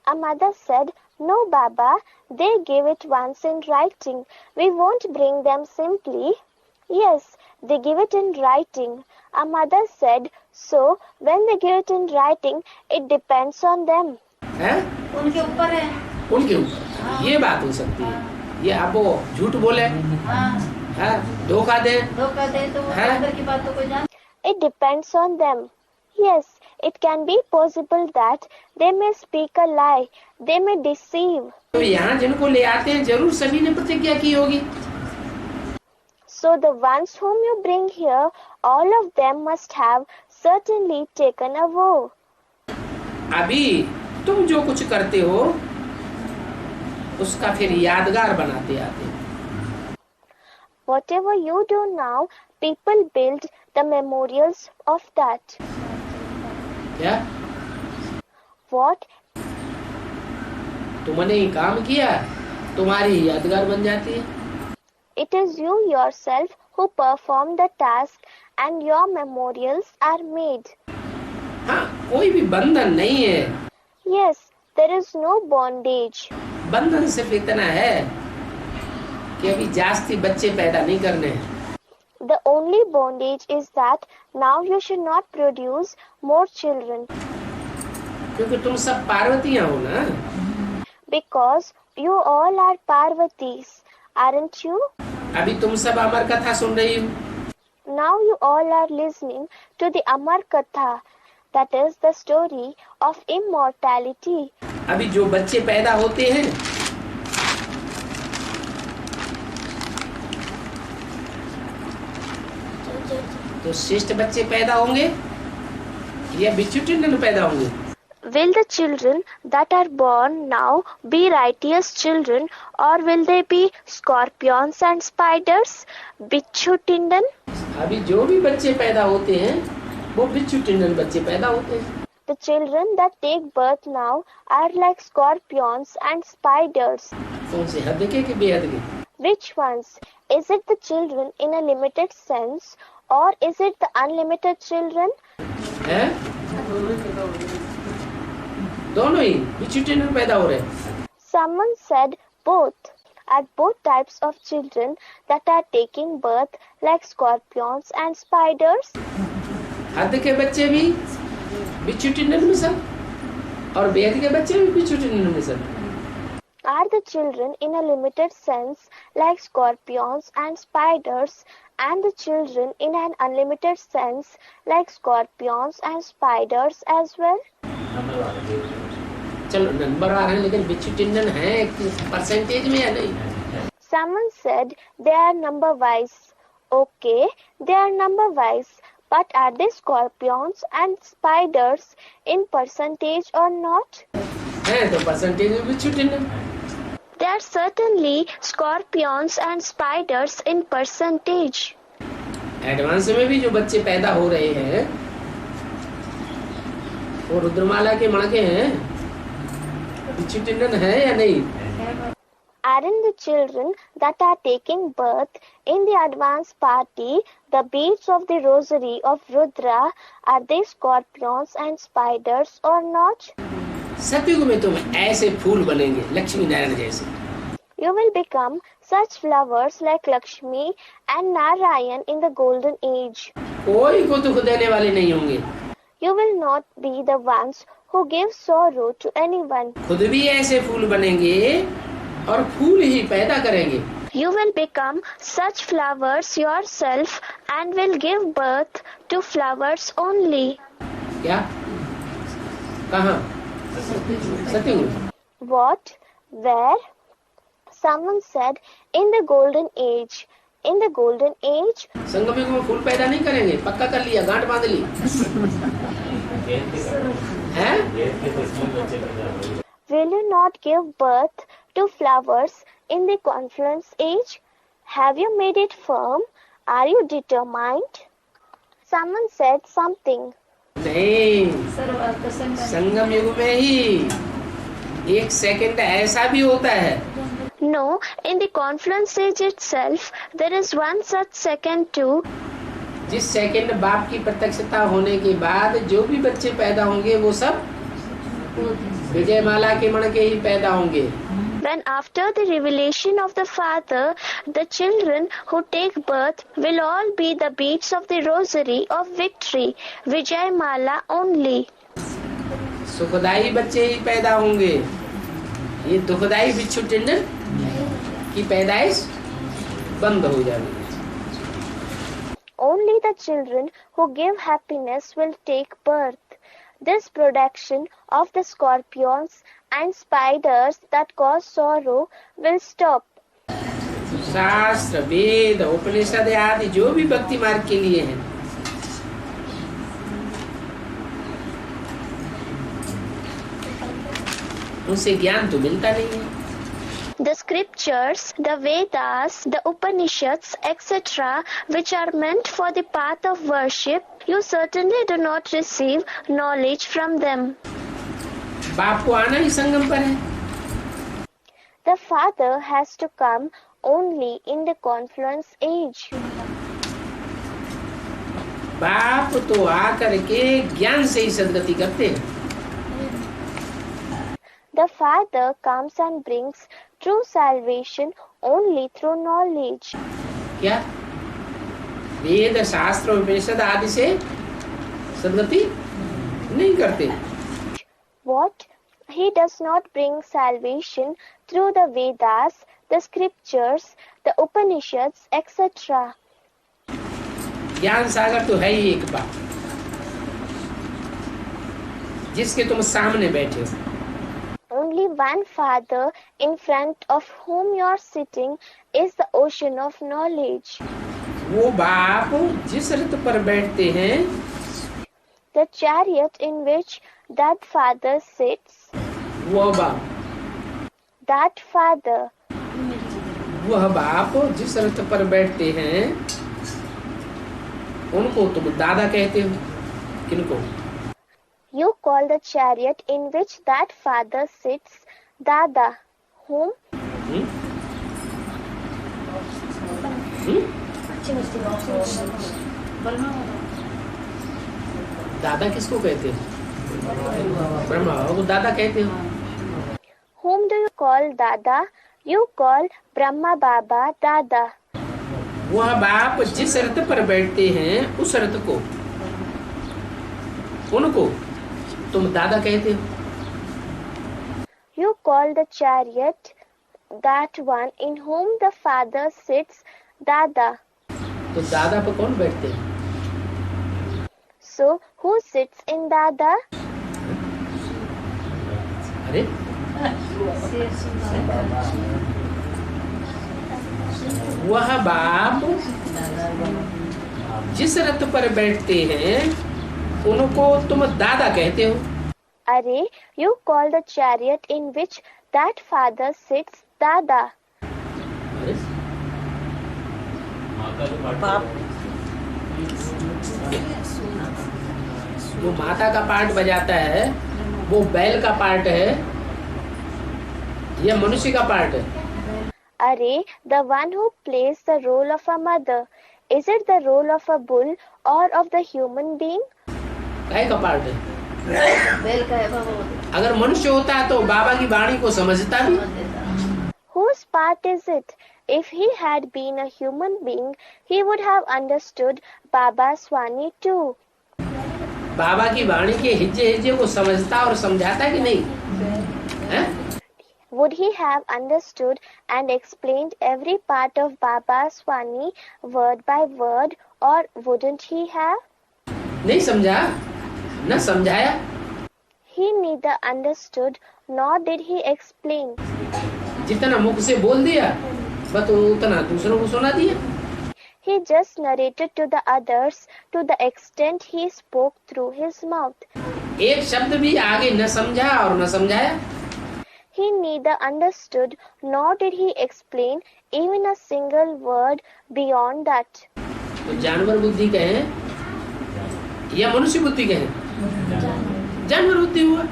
A mother said, no Baba, they give it once in writing. We won't bring them simply. Yes, they give it in writing. A mother said, so when they give it in writing, it depends on them. हैं? उनके ऊपर है। उनके ऊपर ये बात हो सकती है। ये आप वो झूठ बोले, हाँ, हाँ, धोखा दे, धोखा दे तो वो हाँ? अंदर की बात तो कोई जान। It depends on them. Yes, it can be possible that they may speak a lie, they may deceive. तो यहाँ जिनको ले आते हैं जरूर सभी ने प्रतिज्ञा की होगी। So the ones whom you bring here, all of them must have certainly taken a vow. अभी तुम जो कुछ करते हो उसका फिर यादगार बनाते आते हो। Whatever you do now, people build the memorials of that. क्या? What? तुमने ही काम किया, तुम्हारी यादगार बन जाती है। It is you yourself who perform the task and your memorials are made. हाँ, कोई भी बंधन नहीं है। Yes, there is no bondage. बंधन सिर्फ इतना है कि अभी जास्ती बच्चे पैदा नहीं करने हैं। The only bondage is that now you should not produce more children. क्योंकि तुम सब पार्वतियां हो ना। Because you all are Parvatis, aren't you? अभी तुम सब अमर कथा सुन रही हो। Now you all are listening to the Amar Katha, that is the story of immortality. अभी जो बच्चे पैदा होते हैं तो श्रेष्ठ बच्चे पैदा होंगे या बिच्छू टिंडन पैदा होंगे? Will the children that are born now be righteous children, or will they be scorpions and spiders? Bichu Tindan? अभी जो भी बच्चे पैदा होते हैं वो बिच्छू टिंडन बच्चे पैदा होते हैं। The children that take birth now are like scorpions and spiders. कौन से, हद के कि बेहद के? Which ones? Is it the children in a limited sense or is it the unlimited children? हैं? दोनों ही विचुटिनन पैदा हो रहे हैं। Someone said both. Are both types of children that are taking birth like scorpions and spiders? हद के बच्चे भी विचुटिनन मिशन और बेहद के बच्चे भी विचुटिनन mission. Are the children in a limited sense like scorpions and spiders, and the children in an unlimited sense like scorpions and spiders as well? चलो नंबर आ रहे हैं, लेकिन विचुटिनन है परसेंटेज में या नहीं? Someone said they are number wise. Okay, they are number wise, but are they scorpions and spiders in percentage or not? है तो परसेंटेज में विचुटिनन। They are certainly scorpions and spiders in percentage. Advance में भी जो बच्चे पैदा हो रहे हैं वो रुद्रमाला के मणके हैं, विचुटिनन है या नहीं? Aren't the children that are taking birth in the advance party the beads of the rosary of Rudra? Are they scorpions and spiders or not? सतयुग में तुम ऐसे फूल बनेंगे लक्ष्मी नारायण जैसे। You will become such flowers like Lakshmi and Narayan in the golden age. कोई को दुख देने वाले नहीं होंगे। You will not be the ones who give sorrow to anyone. खुद भी ऐसे फूल बनेंगे और फूल ही पैदा करेंगे। You will become such flowers yourself and will give birth to flowers only. क्या? कहाँ? सतयुग। What? Where? Someone said in the golden age. In the golden age? संगम युग में फूल पैदा नहीं करेंगे, पक्का कर लिया, गांठ बांध ली। हैं? Will you not give birth to flowers in the confluence age? Have you made it firm? Are you determined? Someone said something. नहीं, सर्वार्थ संगम। संगम युग में ही एक सेकंड ऐसा भी होता है। No, in the confluence age itself, there is one such second too. जिस सेकंड बाप की प्रत्यक्षता होने के बाद जो भी बच्चे पैदा होंगे वो सब विजयमाला के मण के ही पैदा होंगे। When after the revelation of the Father, the children who take birth will all be the beads of the rosary of victory, Vijayamala only. सुखदायी बच्चे ही पैदा होंगे, ये दुखदायी विच्छुटिंडन की पैदाइश बंद हो जाएगी। Only the children who give happiness will take birth. This production of the scorpions and spiders that cause sorrow will stop. शास्त्र, वेद, उपनिषद आदि जो भी भक्ति मार्ग के लिए हैं, उनसे ज्ञान तो मिलता नहीं है। The scriptures, the Vedas, the Upanishads, etc., which are meant for the path of worship, you certainly do not receive knowledge from them. बाप को आना ही संगम पर है। The Father has to come only in the confluence age. बाप तो आकर के ज्ञान से ही सदगति करते हैं। The Father comes and brings true salvation only through knowledge. क्या? वेद, शास्त्र, उपनिषद आदि से सदगति नहीं करते। What? He does not bring salvation through the Vedas, the scriptures, the Upanishads, etc. ज्ञान सागर तो है ही एक बाप, जिसके तुम सामने बैठे हो। Only one Father in front of whom you are sitting is the ocean of knowledge. वो बाप जिस रथ पर बैठते हैं, The chariot in which that Father sits, वह बाप, that Father, वह बाप जिस रथ पर बैठते हैं, उनको तुम दादा कहते हो। किनको? You call the chariot in which that father sits Dada, whom हम्म? दादा किसको कहते हो? ब्रह्मा बाबा को दादा कहते हो। whom do you call Dada? You call Brahma Baba Dada. वह बाप जिस रथ पर बैठते हैं उस रथ को, उनको तुम दादा कहते हो। You call the chariot that one in whom the father sits Dada. तो दादा पर कौन बैठते हैं? So who sits in Dada? अरे वह बाप जिस रथ पर बैठते हैं उनको तुम दादा कहते हो। Arey, you call the chariot in which that father sits Dada. अरे जो माता का पार्ट बजाता है वो बैल का पार्ट है या मनुष्य का पार्ट है? Arey, the one who plays the role of a mother. Is it the role of a bull or of the human being? काय का पार्ट है? बेल का है बाबा। अगर मनुष्य होता है तो बाबा की वाणी को समझता भी। Whose part is it? If he had been a human being, he would have understood Baba's Swani too. बाबा की वाणी के हिज्जे हिज्जे को समझता और समझाता कि नहीं है? Would he have understood and explained every part of Baba's Swani word by word, or wouldn't he have? नहीं समझा, न समझाया। He neither understood nor did he explain. जितना मुख से बोल दिया बस उतना दूसरों को सुना दिया। He just narrated to the others to the extent he spoke through his mouth. एक शब्द भी आगे न समझा और न समझाया। He neither understood nor did he explain even a single word beyond that. तो जानवर बुद्धि कहें या मनुष्य बुद्धि कहें? जानवर बुद्धि हुआ।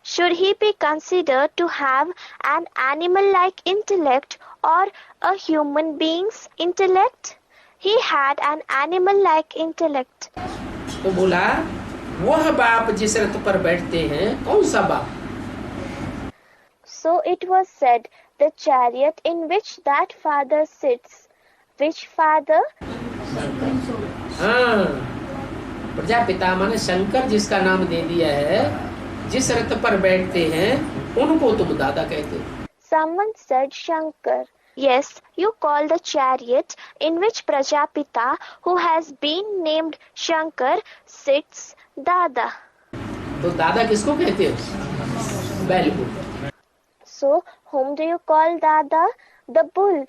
Should he be considered to have an animal-like intellect or a human being's intellect? He had an animal-like intellect. तो बोला वह बाप जिस रथ पर बैठते हैं, कौन सा बाप? So it was said, the chariot in which that father sits. Which father? हाँ, प्रजापिता माने शंकर जिसका नाम दे दिया है, जिस रथ पर बैठते हैं उनको तुम दादा कहते हो। Someone said Shankar. Yes, you call the chariot in which Prajapita, who has been named Shankar, sits Dada. तो दादा किसको कहते हो? बैल को। So, whom do you call Dada? The bull.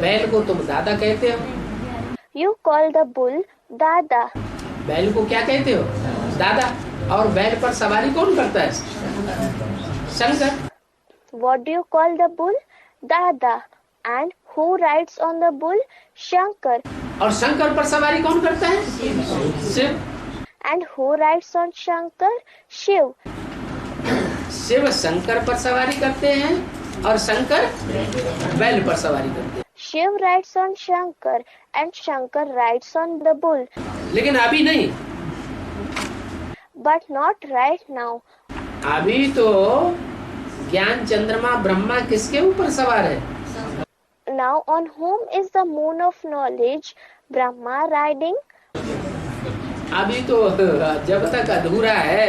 बैल को तुम दादा कहते हो। You call the bull Dada. बैल को क्या कहते हो? दादा। और बैल पर सवारी कौन करता है? Shankar. What do you call the bull? Dada. And who rides on the bull? Shankar. और शंकर पर सवारी कौन करता है? Shiv. And who rides on Shankar? Shiv. Shiv Shankar पर सवारी करते हैं और शंकर बैल पर सवारी करते हैं। Shiv rides on Shankar and Shankar rides on the bull. लेकिन अभी नहीं। But not right now. अभी तो ज्ञान चंद्रमा ब्रह्मा किसके ऊपर सवार है? Now on whom is the moon of knowledge, Brahma, riding? अभी तो जब तक अधूरा है,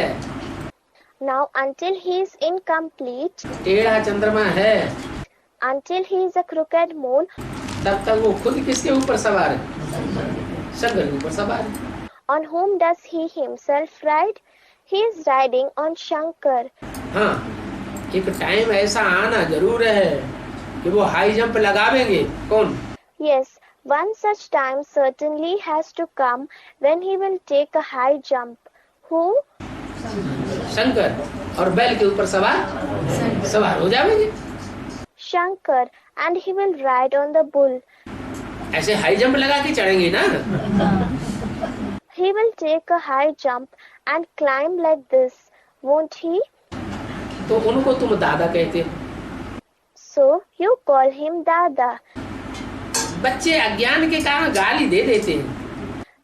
Now until he is incomplete, टेढ़ा चंद्रमा है, until he is a crooked moon, तब तक वो खुद किसके ऊपर सवार है? शंकर के ऊपर सवार है। on whom does he himself ride? He is riding on Shankar. हाँ, एक टाइम ऐसा आना जरूर है कि वो हाई जंप लगावेंगे। कौन? Yes, one such time certainly has to come when he will take a high jump. Who? Shankar. और बैल के ऊपर सवार हो जाएंगे। Shankar, and he will ride on the bull. ऐसे हाई जंप लगा के चढ़ेंगे ना? He he will take a high jump and climb like this, won't he? तो उनको तुम दादा कहते हो। So you call him Dada. बच्चे अज्ञान के कारण गाली दे देते हैं।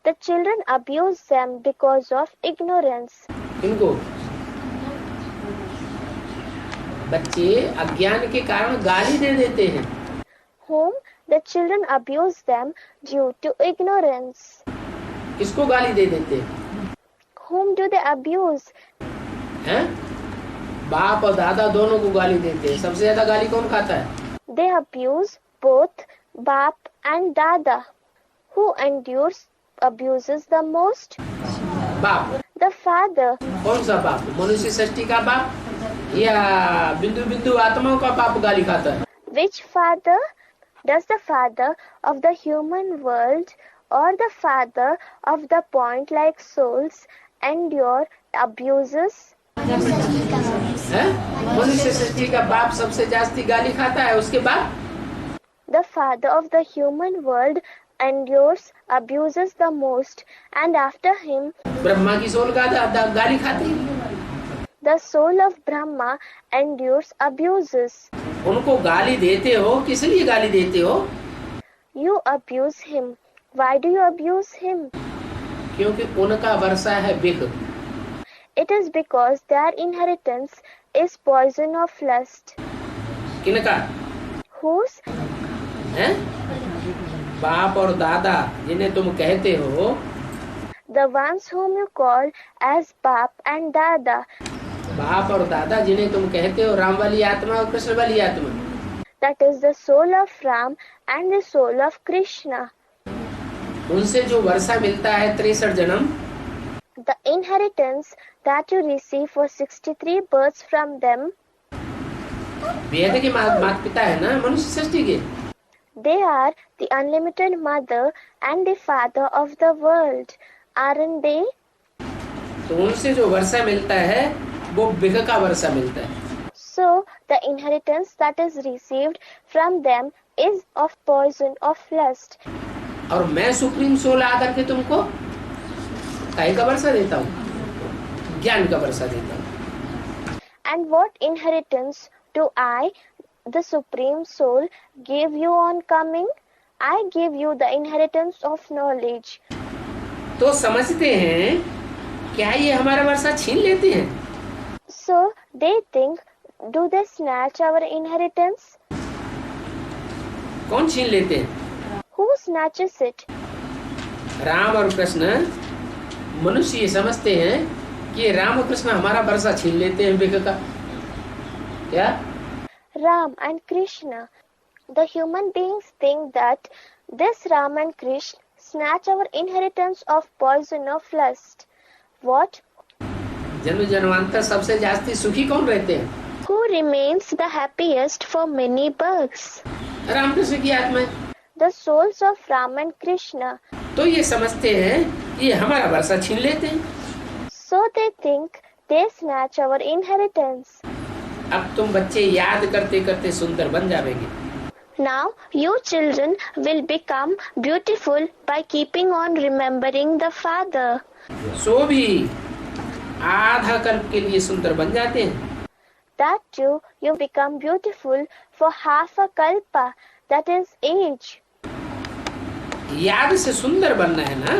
The children abuse them because of ignorance. इनको बच्चे अज्ञान के कारण गाली दे देते हैं। Whom the children abuse them due to ignorance. किसको गाली दे देते हैं? Whom do they abuse? हैं? बाप और दादा दोनों को गाली देते हैं। सबसे ज्यादा गाली कौन खाता है? They abuse both Bap and Dada. Who abuses the most? बाप। The father. कौन सा बाप? मनुष्य सृष्टि का बाप या बिंदु बिंदु आत्माओं का बाप गाली खाता है? Which father? Does the father of the human world or the father of the point-like souls endure abuses? हैं? मनुष्य सृष्टि का बाप सबसे जास्ती गाली खाता है। उसके बाद The father of the human world endures abuses the most, and after him Brahma की सोल का गाली खाती है। the soul of Brahma endures abuses. उनको गाली देते हो, किस लिए गाली देते हो? You abuse him. Why do you abuse him? क्योंकि उनका वर्षा है विष। It is because their inheritance is poison of lust. किनका? Whose? हैं? बाप और दादा जिन्हें तुम कहते हो, The ones whom you call as Bap and Dada. बाप और दादा जिन्हें तुम कहते हो राम वाली आत्मा और कृष्ण वाली आत्मा, That is the soul of Ram and the soul of Krishna. उनसे जो वर्षा मिलता है 63 जन्म, The inheritance that you receive for 63 births from them, वेद के माता पिता है ना मनुष्य सृष्टि के। they are the unlimited mother and the father of the world, aren't they? तो उनसे जो वर्षा मिलता है वो विष का वर्षा मिलता है। So the inheritance that is received from them is of poison of lust. और मैं सुप्रीम सोल आकर के तुमको काहे का वर्षा देता हूँ? ज्ञान का वर्षा देता हूँ। And what inheritance do I, the Supreme Soul, give you on coming? I give you the inheritance of knowledge. तो समझते हैं क्या ये हमारा वर्षा छीन लेते हैं? So they think, do they snatch our inheritance? कौन छीन लेते हैं? Who snatches it? राम और कृष्ण। मनुष्य ये समझते हैं कि राम और कृष्ण हमारा वर्षा छीन लेते हैं विष का। क्या? Ram and Krishna. The human beings think that this Ram and Krishna snatch our inheritance of poison of lust. What? जन्म जन्मांतर सबसे जास्ती सुखी कौन रहते हैं? Who remains the happiest for many births? Ram Krishna की आत्मा। The souls of Ram and Krishna. तो ये समझते हैं कि ये हमारा वर्षा छीन लेते हैं। So they think they snatch our inheritance. अब तुम बच्चे याद करते करते सुंदर बन जाएंगे। Now you children will become beautiful by keeping on remembering the Father. सो भी आधा कल्प के लिए सुंदर बन जाते हैं। That too you become beautiful for half a kalpa, that is age. याद से सुंदर बनना है ना।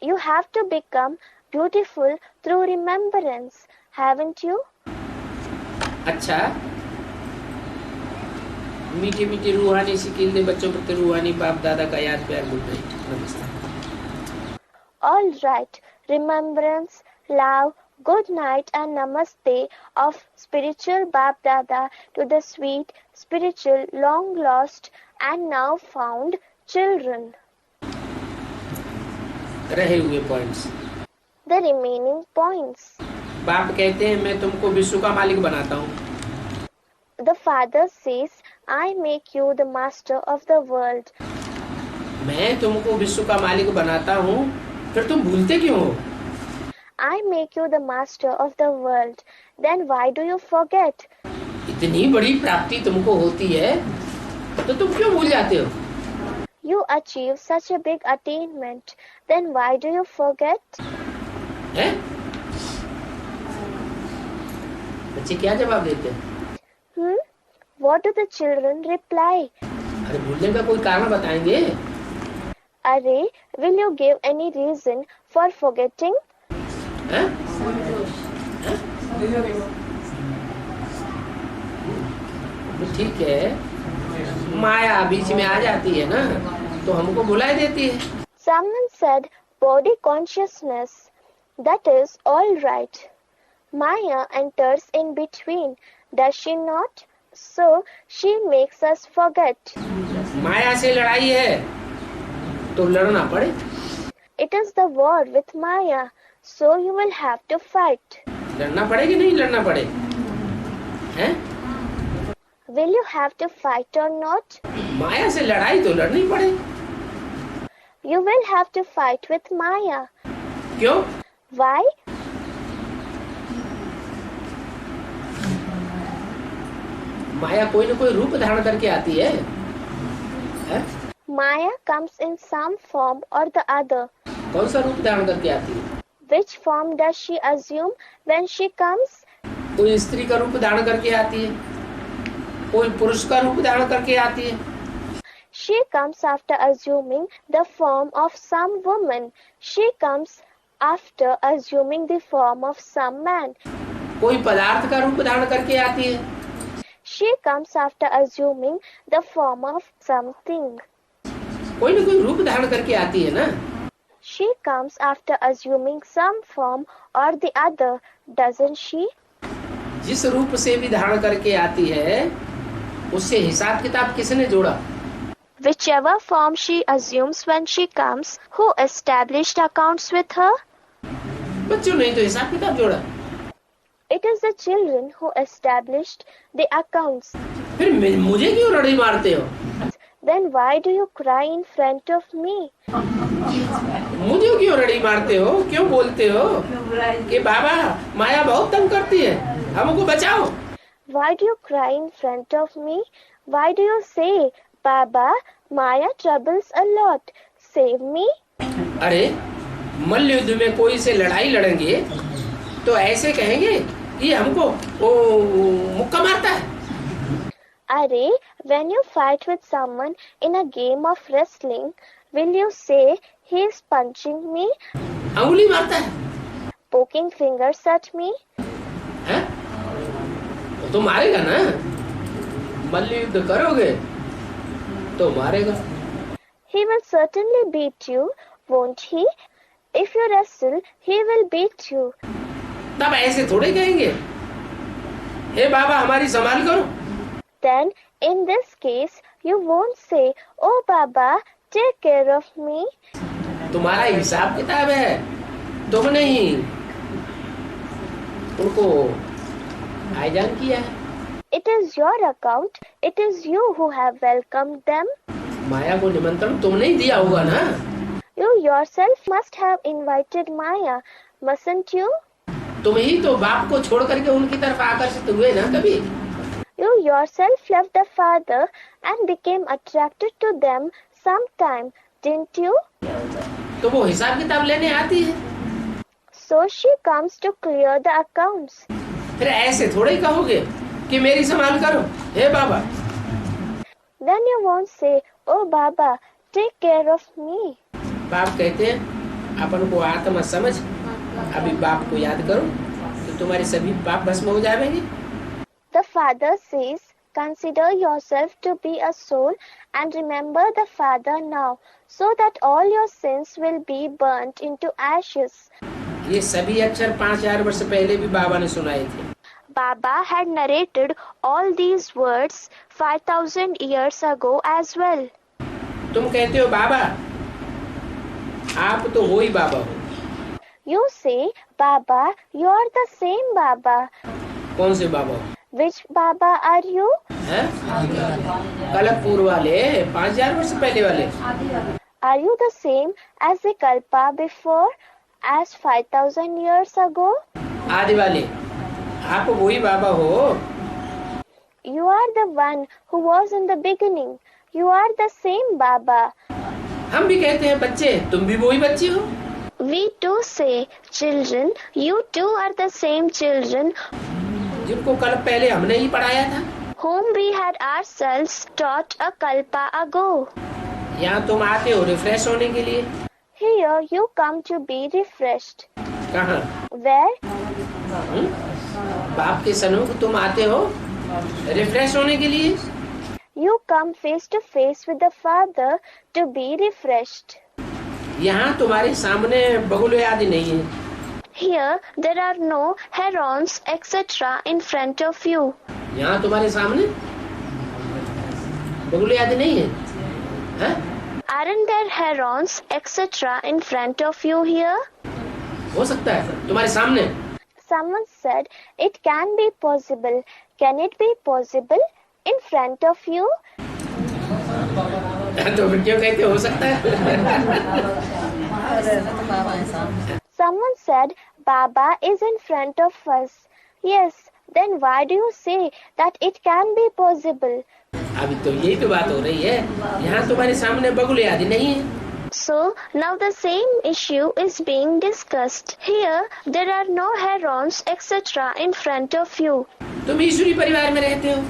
You have to become beautiful through remembrance, haven't you? अच्छा, मीठे मीठे रूहानी सिकील दे बच्चों प्रति रूहानी बाप दादा का याद प्यार गुड नाइट नमस्ते। All right, remembrance, love, good night and namaste of spiritual Bap Dada to the sweet, spiritual, long lost and now found children. रहे हुए पॉइंट्स। The remaining points. बाप कहते हैं मैं तुमको विश्व का मालिक बनाता हूँ। The father says, I make you the master of the world. मैं तुमको विश्व का मालिक बनाता हूँ, फिर तुम भूलते क्यों हो? I make you the master of the world. Then why do you forget? इतनी बड़ी प्राप्ति तुमको होती है तो तुम क्यों भूल जाते हो? you achieve such a big attainment, then why do you forget? हैं? बच्चे क्या जवाब देते हैं? What do the children reply? अरे भूलने का कोई कारण बताएंगे? Arey, will you give any reason for forgetting? हैं? ठीक है, माया बीच में आ जाती है ना, तो हमको भुला देती है। Someone said body consciousness. That is all right. Maya enters in between, does she not? So she makes us forget. माया से लड़ाई है तो लड़ना पड़े। It is the war with Maya, so you will have to fight. लड़ना पड़े कि नहीं लड़ना पड़े? हैं? Will you have to fight or not? माया से लड़ाई तो लड़नी पड़े। You will have to fight with Maya. क्यों? Why? माया कोई न कोई रूप धारण करके आती है। हैं? Maya comes in some form or the other. कौन सा रूप धारण करके आती है? Which form does she assume when she comes? कोई स्त्री का रूप धारण करके आती है, कोई पुरुष का रूप धारण करके आती है। She comes after assuming the form of some woman. She comes after assuming the form of some man. कोई पदार्थ का रूप धारण करके आती है। She comes after assuming the form of something. कोई न कोई रूप धारण करके आती है ना। She comes after assuming some form or the other, doesn't she? जिस रूप से भी धारण करके आती है, उससे हिसाब किताब किसने जोड़ा? Whichever form she assumes when she comes, who established accounts with her? बच्चों ने तो हिसाब किताब जोड़ा। It is the children who established the accounts. फिर मुझे क्यों लड़ी मारते हो? Then why do you cry in front of me? मुझे क्यों लड़ी मारते हो? क्यों बोलते हो कि बाबा माया बहुत तंग करती है, हमको बचाओ? Why do you cry in front of me? Why do you say, Baba, Maya troubles a lot, save me? अरे मल्ल युद्ध में कोई से लड़ाई लड़ेंगे तो ऐसे कहेंगे कि हमको वो मुक्का मारता है। Arey, when you fight with someone in a game of wrestling, will you say he is punching me, अंगुली मारता है, poking fingers at me? हैं? वो तो मारेगा ना, मल्ल युद्ध करोगे तो मारेगा। He will certainly beat you, won't he? If you wrestle, he will beat you. तब ऐसे थोड़े कहेंगे, हे बाबा हमारी संभाल करो। Then, in this case, you won't say, Oh Baba, take care of me. तुम्हारा हिसाब किताब है, तुम नहीं उनको आईजान किया है। It is your account. It is you who have welcomed them. माया को निमंत्रण तुमने ही दिया होगा ना। You yourself must have invited Maya, mustn't you? तुम ही तो बाप को छोड़ करके उनकी तरफ आकर्षित हुए ना कभी। You yourself left the father and became attracted to them sometime, didn't you? तो वो हिसाब किताब लेने आती है। So she comes to clear the accounts. फिर ऐसे थोड़े ही कहोगे कि मेरी संभाल करो, हे बाबा। Then you won't say, Oh Baba, take care of me. बाप कहते हैं अपन को आत्मा समझ, अभी बाप को याद करो तो तुम्हारे सभी पाप भस्म हो जाएंगे। The father says, Consider yourself to be a soul and remember the father now, so that all your sins will be burnt into ashes. ये सभी अक्षर 5000 वर्ष पहले भी बाबा ने सुनाए थे। Baba had narrated all these words 5000 years ago as well. तुम कहते हो बाबा, आप तो वो ही बाबा हो। You say, Baba, you're the same Baba. कौन से बाबा हो? Which Baba are you? हैं? कलपूर वाले, 5000 वर्ष पहले वाले। Are you the same as the Kalpa before, as 5000 years ago? आदि वाले, आप वही बाबा हो। You are the one who was in the beginning. You are the same Baba. हम भी कहते हैं बच्चे, तुम भी वही बच्चे हो। We too say, children, you too are the same children जिनको कल पहले हमने ही पढ़ाया था। whom we had ourselves taught a kalpa ago. यहाँ तुम आते हो रिफ्रेश होने के लिए। Here you come to be refreshed. कहाँ? Where? बाप के सन्मुख तुम आते हो रिफ्रेश होने के लिए। You come face to face with the Father to be refreshed. यहाँ तुम्हारे सामने बगुले आदि नहीं है। Here there are no herons etc. in front of you. यहाँ तुम्हारे सामने बगुले आदि नहीं है, हैं? Aren't there herons etc. in front of you here? हो सकता है तुम्हारे सामने। Someone said it can be possible. Can it be possible in front of you? तो फिर क्यों कहते हो सकता है? Someone said Baba is in front of us. Yes, then why do you say that it can be possible? अभी तो यही तो बात हो रही है, यहाँ तुम्हारे सामने बगुले आदि नहीं है। So now the same issue is being discussed. Here there are no herons etc. in front of you. तुम ईश्वरी परिवार में रहते हो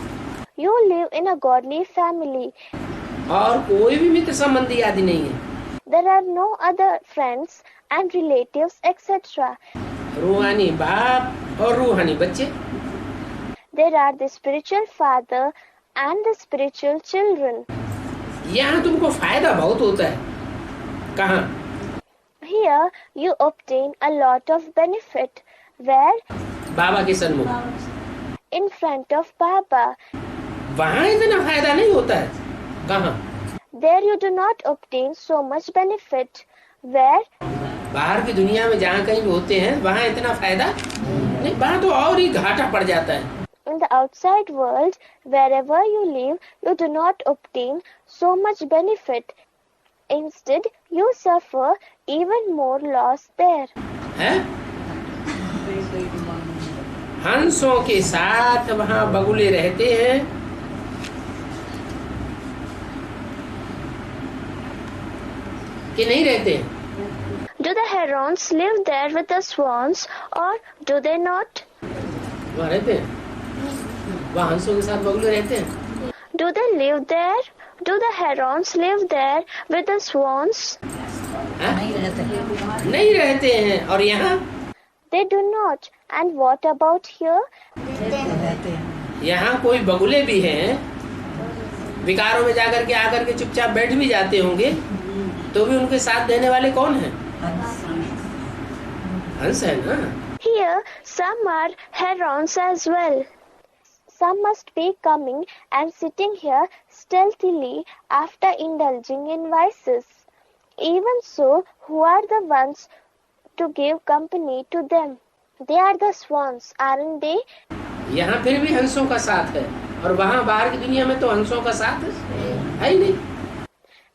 You live in a godly family. और कोई भी मित्र संबंधी आदि नहीं है। There are no other friends and relatives etc. रूहानी बाप और रूहानी बच्चे। There are the spiritual father and the spiritual children. यहाँ तुमको फायदा बहुत होता है। कहाँ? Here you obtain a lot of benefit. Where? बाबा के सन्मुख। In front of Baba. वहाँ इतना फायदा नहीं होता है। कहाँ? There you do not obtain so much benefit. Where? बाहर की दुनिया में जहाँ कहीं भी होते हैं वहाँ इतना फायदा नहीं, वहाँ तो और ही घाटा पड़ जाता है। In the outside world, wherever you live, you do not obtain so much benefit. Instead, you suffer even more loss there. हैं? हंसों के साथ वहाँ बगुले रहते हैं। कि नहीं रहते हैं? Do the herons live there with the swans or do they not? वहाँ रहते हैं। वहाँ हंसों के साथ बगुले रहते हैं। Do they live there? Do the herons live there with the swans? हैं? नहीं रहते हैं। और यहाँ? They do not. And what about here? यहाँ कोई बगुले भी हैं, विकारों में जाकर के आकर के चुपचाप बैठ भी जाते होंगे, तो भी उनके साथ देने वाले कौन हैं? हंस है ना? Here, some are herons as well. Some must be coming and sitting here stealthily after indulging in vices. Even so, who are the ones to give company to them? They are the swans, aren't they? यहाँ फिर भी हंसों का साथ है, और वहाँ बाहर की दुनिया में तो हंसों का साथ है ही नहीं।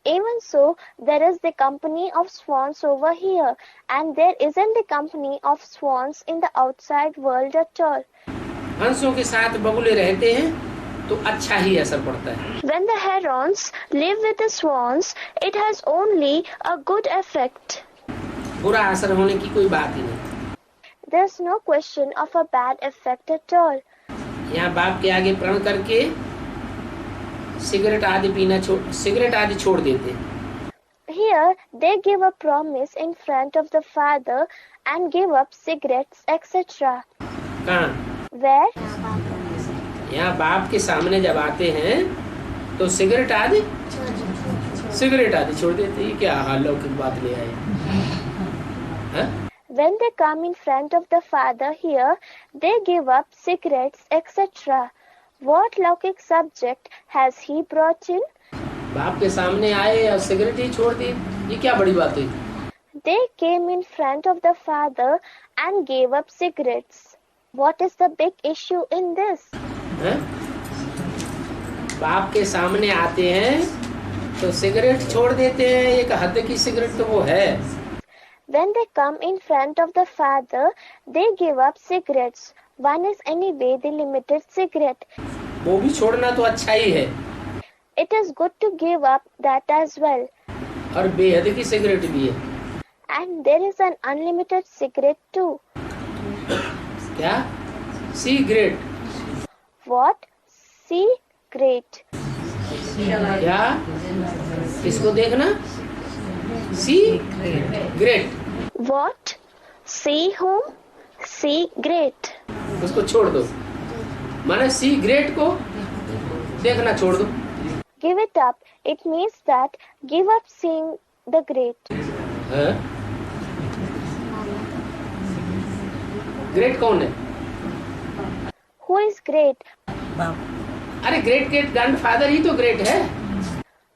Even so, there is the company of swans over here, and there isn't the company of swans in the outside world at all. हंसों के साथ बगुले रहते हैं तो अच्छा ही असर पड़ता है। When the herons live with the swans, it has only a good effect. बुरा असर होने की कोई बात ही नहीं। There's no question of a bad effect at all. यहाँ बाप के आगे प्रण करके सिगरेट आदि छोड़ देते हैं। Here, they give a promise in front of the Father and give up cigarettes, etc. कहाँ? Where? यहाँ बाप के सामने जब आते हैं तो सिगरेट आदि छोड़ देते हैं। क्या अलौकिक बात ले आए हैं? When they come in front of the Father here, they give up cigarettes, etc. What Laukik subject has he brought in? बाप के सामने आए और सिगरेट ही छोड़ दी, ये क्या बड़ी बात हुई? They came in front of the Father and gave up cigarettes. What is the big issue in this? हैं? बाप के सामने आते हैं तो सिगरेट छोड़ देते हैं। एक हद की सिगरेट तो वो है। When they come in front of the Father, they give up cigarettes. One is anyway the limited cigarette. वो भी छोड़ना तो अच्छा ही है। It is good to give up that as well. और बेहद की सिगरेट भी है। And there is an unlimited cigarette too. क्या? सिगरेट? What? Cigarette. क्या? इसको देखना, cigarette. What? See whom? Cigarette. उसको छोड़ दो, माने सिगरेट को देखना छोड़ दो। Give it up. It means that give up seeing the great. हाँ? ग्रेट कौन है? Who is great? अरे ग्रेट ग्रेट ग्रैंडफादर ही तो ग्रेट है।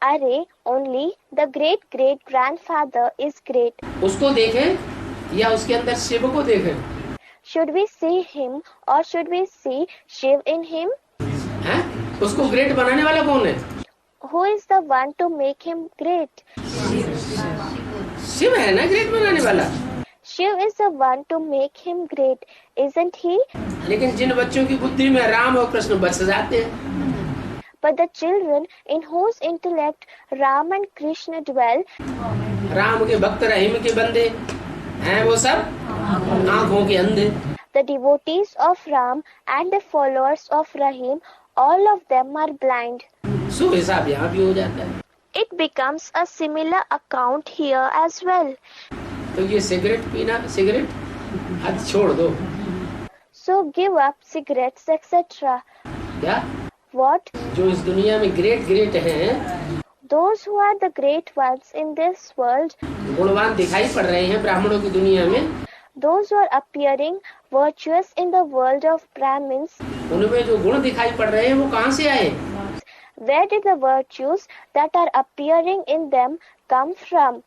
Array, only the great great grandfather is great. उसको देखें या उसके अंदर शिव को देखें? Should we see him or should we see Shiv in him? हैं? उसको ग्रेट बनाने वाला कौन है? Who is the one to make him great? Shiv है ना ग्रेट बनाने वाला। Shiv is the one to make him great, isn't he? लेकिन जिन बच्चों की बुद्धि में राम और कृष्ण बस जाते हैं, But the children in whose intellect Ram and Krishna dwell, Ram के भक्त रहीम के बंदे हैं, वो सब आंखों के अंधे। the devotees of Ram and the followers of Rahim, all of them are blind. सो हिसाब यहाँ भी हो जाता है। It becomes a similar account here as well. तो ये सिगरेट पीना, सिगरेट हद छोड़ दो। So give up cigarettes, etc. क्या? What? जो इस दुनिया में ग्रेट ग्रेट हैं, Those who are the great ones in this world, गुणवान दिखाई पड़ रहे हैं ब्राह्मणों की दुनिया में, those who are appearing virtuous in the world of Brahmins, उनमें जो गुण दिखाई पड़ रहे हैं वो कहाँ से आए? where did the virtues that are appearing in them come from?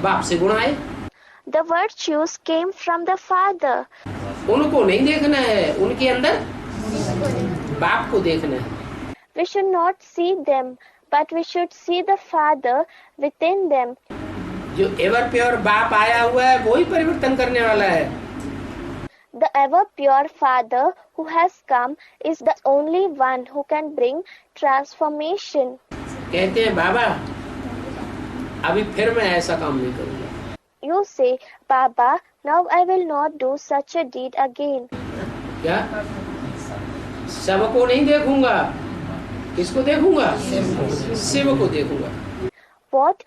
बाप से गुण आए। The virtues came from the Father. उनको नहीं देखना है, उनके अंदर बाप को देखना है। We should not see them, but we should see the Father within them. जो एवर प्योर बाप आया हुआ है वो ही परिवर्तन करने वाला है। The ever pure Father who has come is the only one who can bring transformation. कहते हैं बाबा अभी फिर मैं ऐसा काम नहीं करूँगा। You say, Baba, now I will not do such a deed again. क्या? सबको नहीं देखूंगा, किसको देखूंगा? शिव को देखूंगा। What?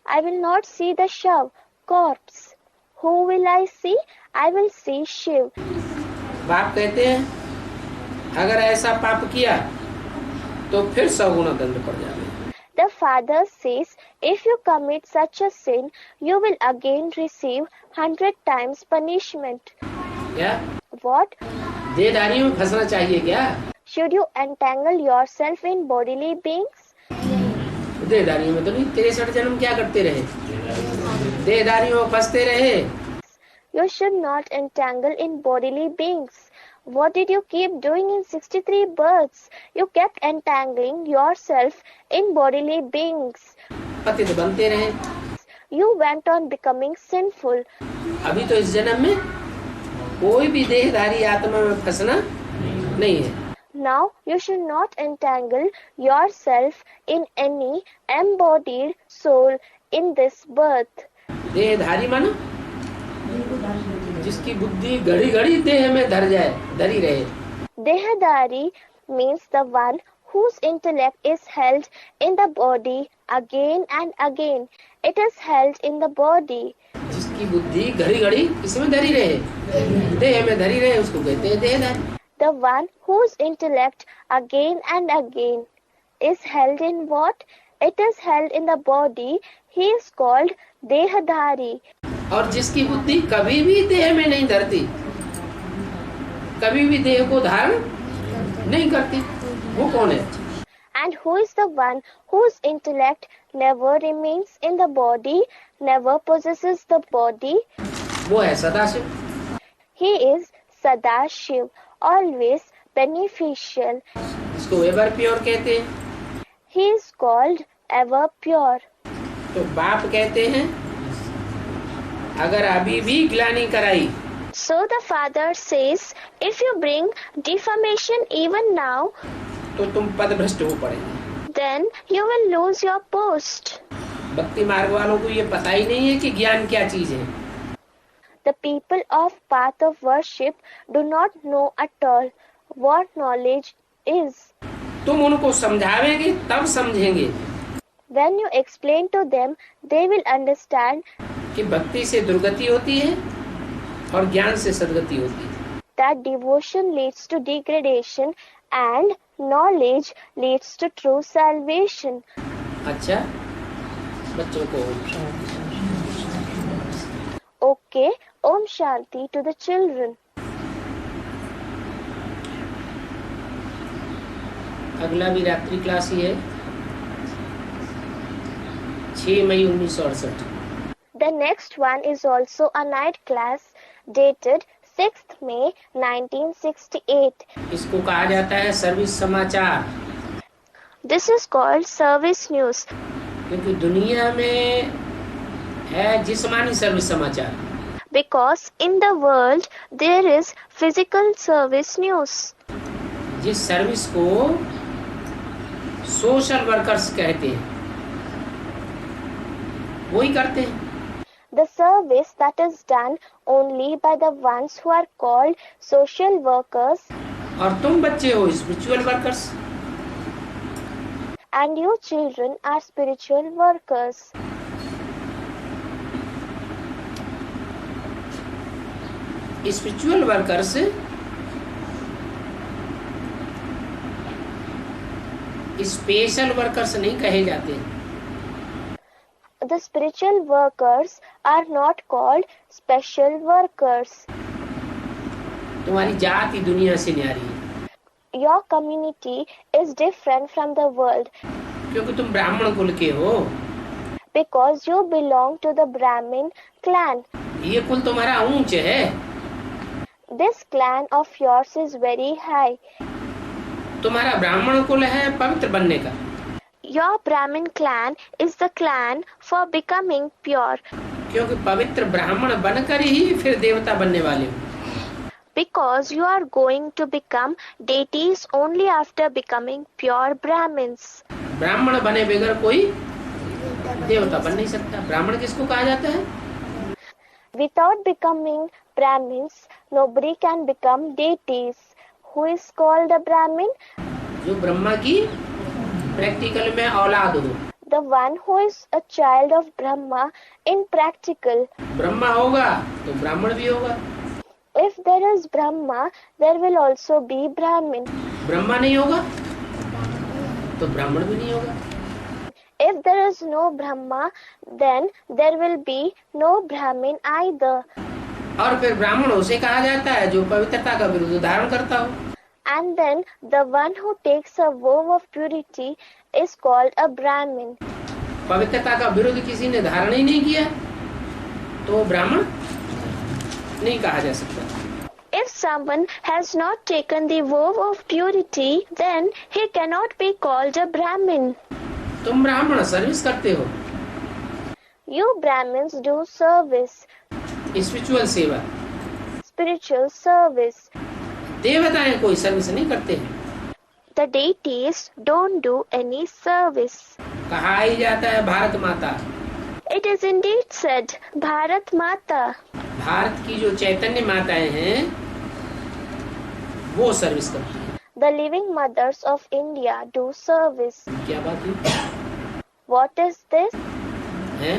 I will not see the Shav, corpse. Who will I see? I will see Shiv. बाप कहते हैं अगर ऐसा पाप किया तो फिर 100 गुना दंड पड़ जाएगा। The Father says, if you commit such a sin, you will again receive 100 times punishment. क्या? What? देहधारियों में फंसना चाहिए क्या? Should you entangle yourself in bodily beings? देहधारियों में तो नहीं, 63 जन्म क्या करते रहे? देहधारियों में फंसते रहे। You should not entangle in bodily beings. What did you keep doing in 63 births? You kept entangling yourself in bodily beings. पतित बनते रहे। You went on becoming sinful. अभी तो इस जन्म में कोई भी देहधारी आत्मा में फंसना नहीं है। Now you should not entangle yourself in any embodied soul in this birth. देहधारी मानो जिसकी बुद्धि घड़ी घड़ी देह में धरी रहे। Dehadari means the one whose intellect is held in the body again and again. It is held in the body. जिसकी बुद्धि घड़ी घड़ी इसमें धरी रहे, देह में धरी रहे, उसको कहते हैं देहधारी। The one whose intellect again and again is held in what? It is held in the body. He is called Dehadari. और जिसकी बुद्धि कभी भी देह में नहीं धरती, कभी भी देह को धारण नहीं करती, वो कौन है? And who is the one whose intellect never remains in the body, never possesses the body? वो है Sadashiv. He is Sadashiv, always beneficial. इसको एवर प्योर कहते हैं। He is called ever pure. तो बाप कहते हैं अगर अभी भी ग्लानि कराई, So the Father says, if you bring defamation even now, तो तुम पदभ्रष्ट हो पड़ेंगे। then you will lose your post. भक्ति मार्ग वालों को ये पता ही नहीं है कि ज्ञान क्या चीज है। The people of path of worship do not know at all what knowledge is. तुम उनको समझावेंगे तब समझेंगे When you explain to them, they will understand कि भक्ति से दुर्गति होती है और ज्ञान से सद्गति होती है। that devotion leads to degradation and knowledge leads to true salvation. अच्छा, बच्चों को Okay, Om Shanti to the children. अगला भी रात्रि क्लास ही है, 6 मई 1968। The next one is also a night class dated 6th May 1968. इसको कहा जाता है सर्विस समाचार, This is called service news क्योंकि दुनिया में है जिस्मानी सर्विस समाचार, because in the world there is physical service news. जिस सर्विस को सोशल वर्कर्स कहते हैं वही करते हैं। The service that is done only by the ones who are called social workers, और तुम बच्चे हो spiritual workers. and you children are spiritual workers. Spiritual workers special workers नहीं कहे जाते। The spiritual workers are not called special workers. तुम्हारी जाति दुनिया से न्यारी है, Your community is different from the world क्योंकि तुम ब्राह्मण कुल के हो। because you belong to the Brahmin clan. ये कुल तुम्हारा ऊंच है, This clan of yours is very high. तुम्हारा ब्राह्मण कुल है पवित्र बनने का, Your Brahmin clan is the clan for becoming pure क्योंकि पवित्र ब्राह्मण बनकर ही फिर देवता बनने वाले हो। because you are going to become deities only after becoming pure Brahmins. ब्राह्मण बने बगैर कोई देवता बन नहीं सकता। ब्राह्मण किसको कहा जाता है? Without becoming Brahmins, nobody can become deities. Who is called a Brahmin? जो ब्रह्मा की प्रैक्टिकल में औलाद हो। The one who is a child of Brahma in practical. Brahma होगा तो ब्राह्मण भी होगा, If there is Brahma, there will also be Brahmin. Brahma नहीं होगा तो ब्राह्मण भी नहीं होगा। If there is no Brahma, then there will be no Brahmin either. और फिर ब्राह्मण उसे कहा जाता है जो पवित्रता का विरुद्ध धारण करता हो। And then the one who takes a vow of purity is called a Brahmin. पवित्रता का विरुद्ध किसी ने धारण ही नहीं किया तो ब्राह्मण नहीं कहा जा सकता। If someone has not taken the vow of purity, then he cannot be called a Brahmin. तुम ब्राह्मण सर्विस करते हो, You Brahmins do service, spiritual सेवा। spiritual service. देवताएं कोई सर्विस नहीं करते हैं। The deities don't do any service. कहा ही जाता है भारत माता। It is indeed said, Bharat Mata. Bharat की जो चैतन्य माताएं हैं वो सर्विस करती हैं। The living mothers of India do service. क्या बात है? What is this? हैं?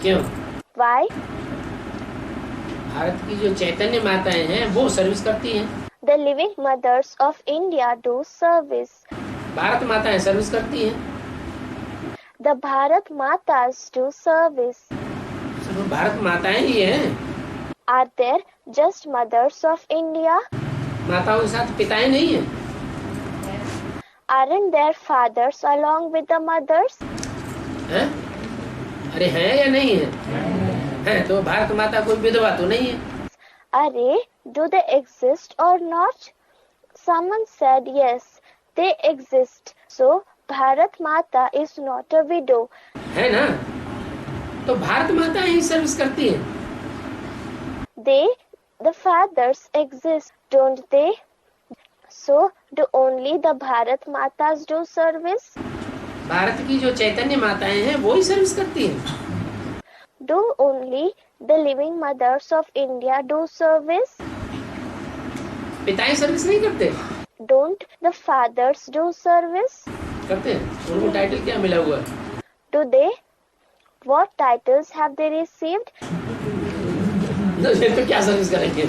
क्यों? Why? भारत की जो चैतन्य माताएं हैं वो सर्विस करती हैं। The living mothers of India do service. Bharat माताएं सर्विस करती हैं। The Bharat Matas do service. सब भारत माताएं ही हैं। Are there just mothers of India? माताओं के साथ पिताएं नहीं हैं। Aren't there fathers along with the mothers? हैं? अरे हैं या नहीं है? हैं तो भारत माता कोई विधवा तो नहीं है। Are, do they exist or not? Someone said yes, they exist. So Bharat Mata is not a widow. है ना? तो भारत माता ही सर्विस करती है। They, the fathers exist, don't they? So do only the Bharat Matas do service? Bharat की जो चैतन्य माताएं हैं वो ही सर्विस करती हैं। Do only the living mothers of India do service? पिताएं सर्विस नहीं करते? Don't the fathers do service? करते हैं। उनको टाइटल क्या मिला हुआ है? Do they? What titles have they received? तो क्या सर्विस करेंगे?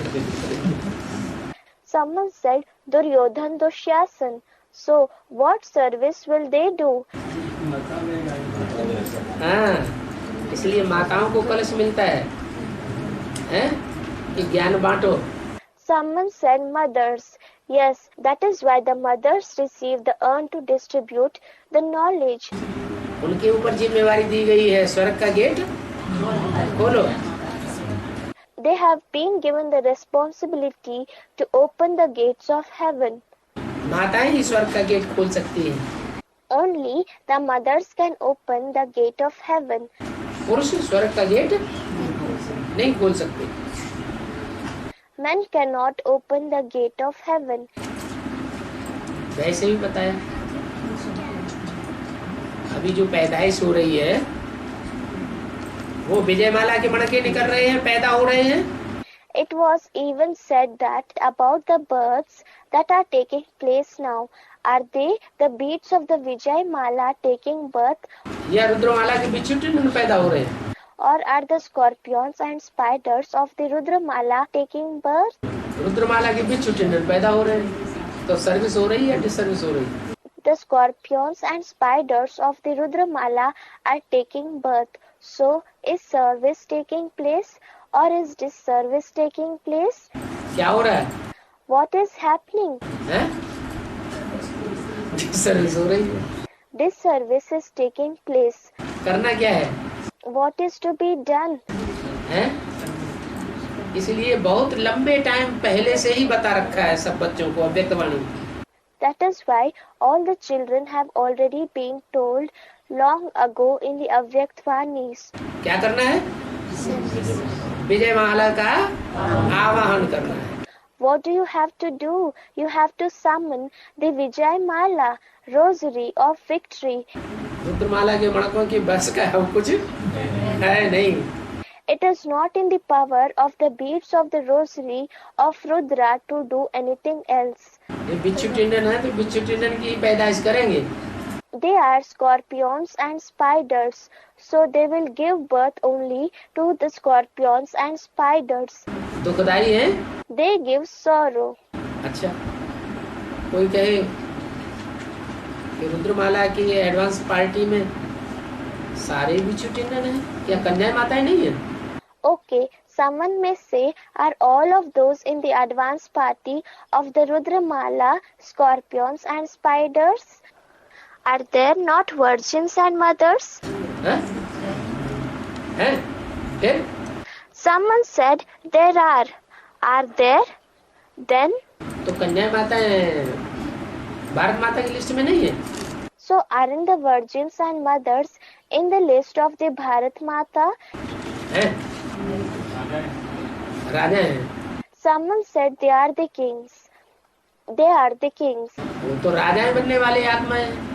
Someone said Duryodhan Dushyasan. So what service will they do? हाँ, इसलिए माताओं को कलश मिलता है, हैं? कि ज्ञान बांटो। Someone said mothers. Yes, that is why the mothers receive the urn to distribute the knowledge. उनके ऊपर जिम्मेवारी दी गई है, स्वर्ग का गेट खोलो। They have been given the responsibility to open the gates of heaven. माताएं ही स्वर्ग का गेट खोल सकती हैं। Only the mothers can open the gate of heaven. पुरुष स्वर्ग का गेट नहीं खोल सकते। Men cannot open the gate of heaven. वैसे भी बताया, अभी जो पैदाइश हो रही है वो विजयमाला के मणके निकल रहे हैं, पैदा हो रहे हैं। It was even said that about the births that are taking place now. Are they the beads of the Vijay Mala taking birth, या रुद्रमाला के बिच्छू टिंडन पैदा हो रहे हैं? or are the scorpions and spiders of the Rudramala taking birth? रुद्रमाला के बिच्छू टिंडन पैदा हो रहे हैं, तो सर्विस हो रही है, डिसर्विस हो रही है? The scorpions and spiders of the Rudramala are taking birth. So, is service taking place or is disservice taking place? क्या हो रहा है? What is happening? हैं? डिसर्विस हो रही है। Disservice is taking place. करना क्या है? What is to be done? हैं? इसलिए बहुत लंबे टाइम पहले से ही बता रखा है सब बच्चों को अव्यक्तवाणी। That is why all the children have already been told long ago in the Avyaktvani's. क्या करना है? विजयमाला का आवाहन करना है। What do you have to do? You have to summon the Vijay Mala, rosary of victory. रुद्रमाला के मणकों की बस का कुछ है नहीं। It is not in the power of the beads of the rosary of Rudra to do anything else. ये बिच्छू टिंडन है तो बिच्छू टिंडन की पैदाइश करेंगे। They are scorpions and spiders, so they will give birth only to the scorpions and spiders. दुखदाई है? They give sorrow. अच्छा, कोई कहे कि रुद्रमाला की एडवांस पार्टी में सारे बिच्छू टिंडन है या कन्या माताएं नहीं है? Okay, someone may say, are all of those in the advance party of the Rudramala scorpions and spiders? Are there not virgins and mothers? हैं? हैं? फिर? Someone said, there are. Are there? Then? तो कन्या माताएं भारत माता की list में नहीं है? So aren't the virgins and mothers in the list of the Bharat Mata? हैं? राजा हैं। Someone said they are the kings. They are the kings. वो तो राजाएं बनने वाले आत्माएं हैं।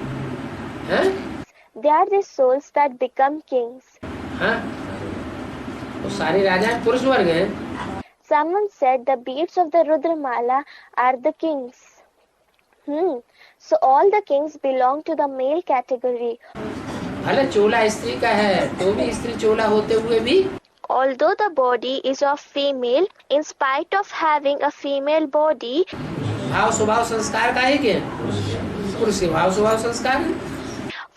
हैं? They are the souls that become kings. हाँ? तो सारे राजाएं पुरुष वर्ग हैं। Someone said the beads of the Rudramala are the kings. So all the kings belong to the male category. भले चोला स्त्री का है तो भी स्त्री चोला होते हुए भी Although the body is of female, in spite of having a female body, भाव स्वभाव संस्कार का है क्या? पुरुष के भाव स्वभाव संस्कार है।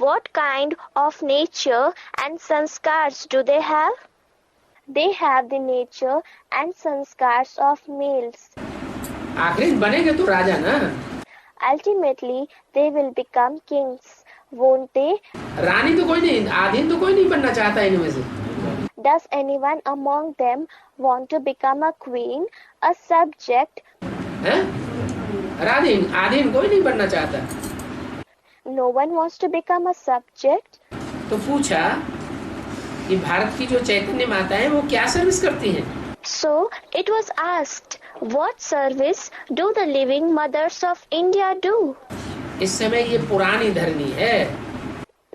what kind of nature and sanskars do they have? They have the nature and sanskars of males. आखिर बनेंगे तो राजा ना। Ultimately, they will become kings, won't they? रानी तो कोई नहीं, आधीन तो कोई नहीं बनना चाहता इनमें से। Does anyone among them want to become a queen, a subject? हैं? राधीन, आधीन कोई नहीं बनना चाहता। No one wants to become a subject. तो पूछा कि भारत की जो चैतन्य माता है वो क्या सर्विस करती हैं? So it was asked, what service do the living mothers of India do? इस समय ये पुरानी धरनी है।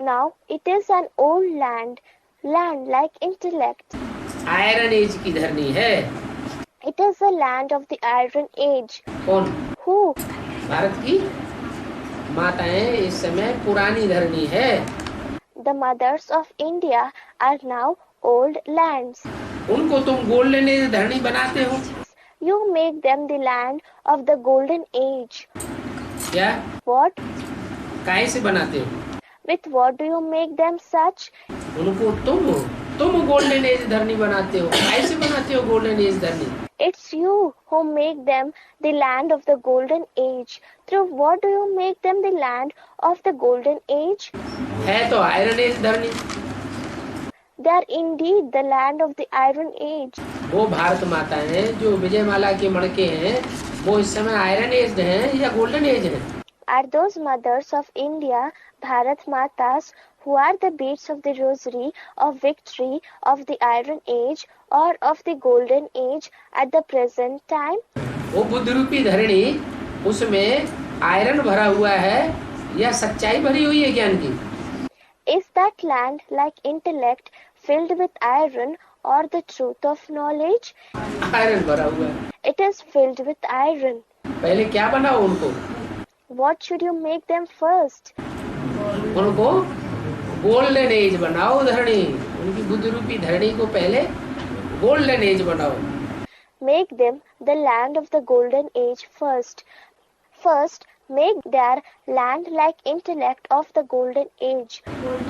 Now it is an old land like intellect. Iron age की धरनी है। It is a land of the Iron Age. कौन? Who? Bharat की माताएं इस समय पुरानी धरनी है। The mothers of India are now old lands. उनको तुम गोल्डन एज धरनी बनाते हो। You make them the land of the golden age. क्या? What? काहे से बनाते हो? With what do you make them such? उनको तुम गोल्डन एज धरनी बनाते हो। काहे से बनाते हो गोल्डन एज धरनी? It's you who make them the land of the golden age. Through what do you make them the land of the golden age? है तो आयरन एज धरनी। They are indeed the land of the Iron Age. वो भारत माता हैं जो विजयमाला के मणके हैं, वो इस समय आयरन एज हैं या गोल्डन एज हैं? Are those mothers of India, Bharat Matas, who are the beads of the rosary of victory of the Iron Age or of the Golden Age at the present time? वो बुद्ध रूपी धरणी, उसमें iron भरा हुआ है या सच्चाई भरी हुई है ज्ञान की? Is that land like intellect filled with iron or the truth of knowledge? Iron भरा हुआ है। It is filled with iron. पहले क्या बनाओ उनको? What should you make them first? उनको गोल्डन एज बनाओ धरणी। उनकी बुद्ध रूपी धरणी को पहले गोल्डन एज बनाओ। Make them the land of the golden age first. First, make their land like intellect of the golden age.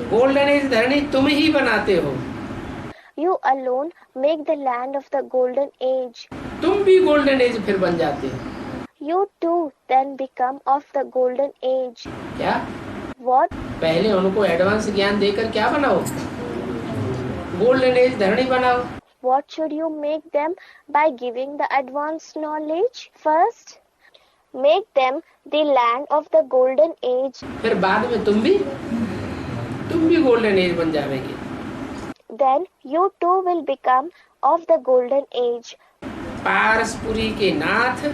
Golden age धरणी तुम ही बनाते हो। You alone make the land of the golden age. तुम भी golden age फिर बन जाते हो। You too then become of the golden age. क्या? What? पहले उनको एडवांस ज्ञान देकर क्या बनाओ? गोल्डन एज धरणी बनाओ। What should you make them by giving the advanced knowledge? First, make them the land of the golden age. फिर बाद में तुम भी गोल्डन एज बन जाओगे। Then you too will become of the golden age. पारसपुरी के नाथ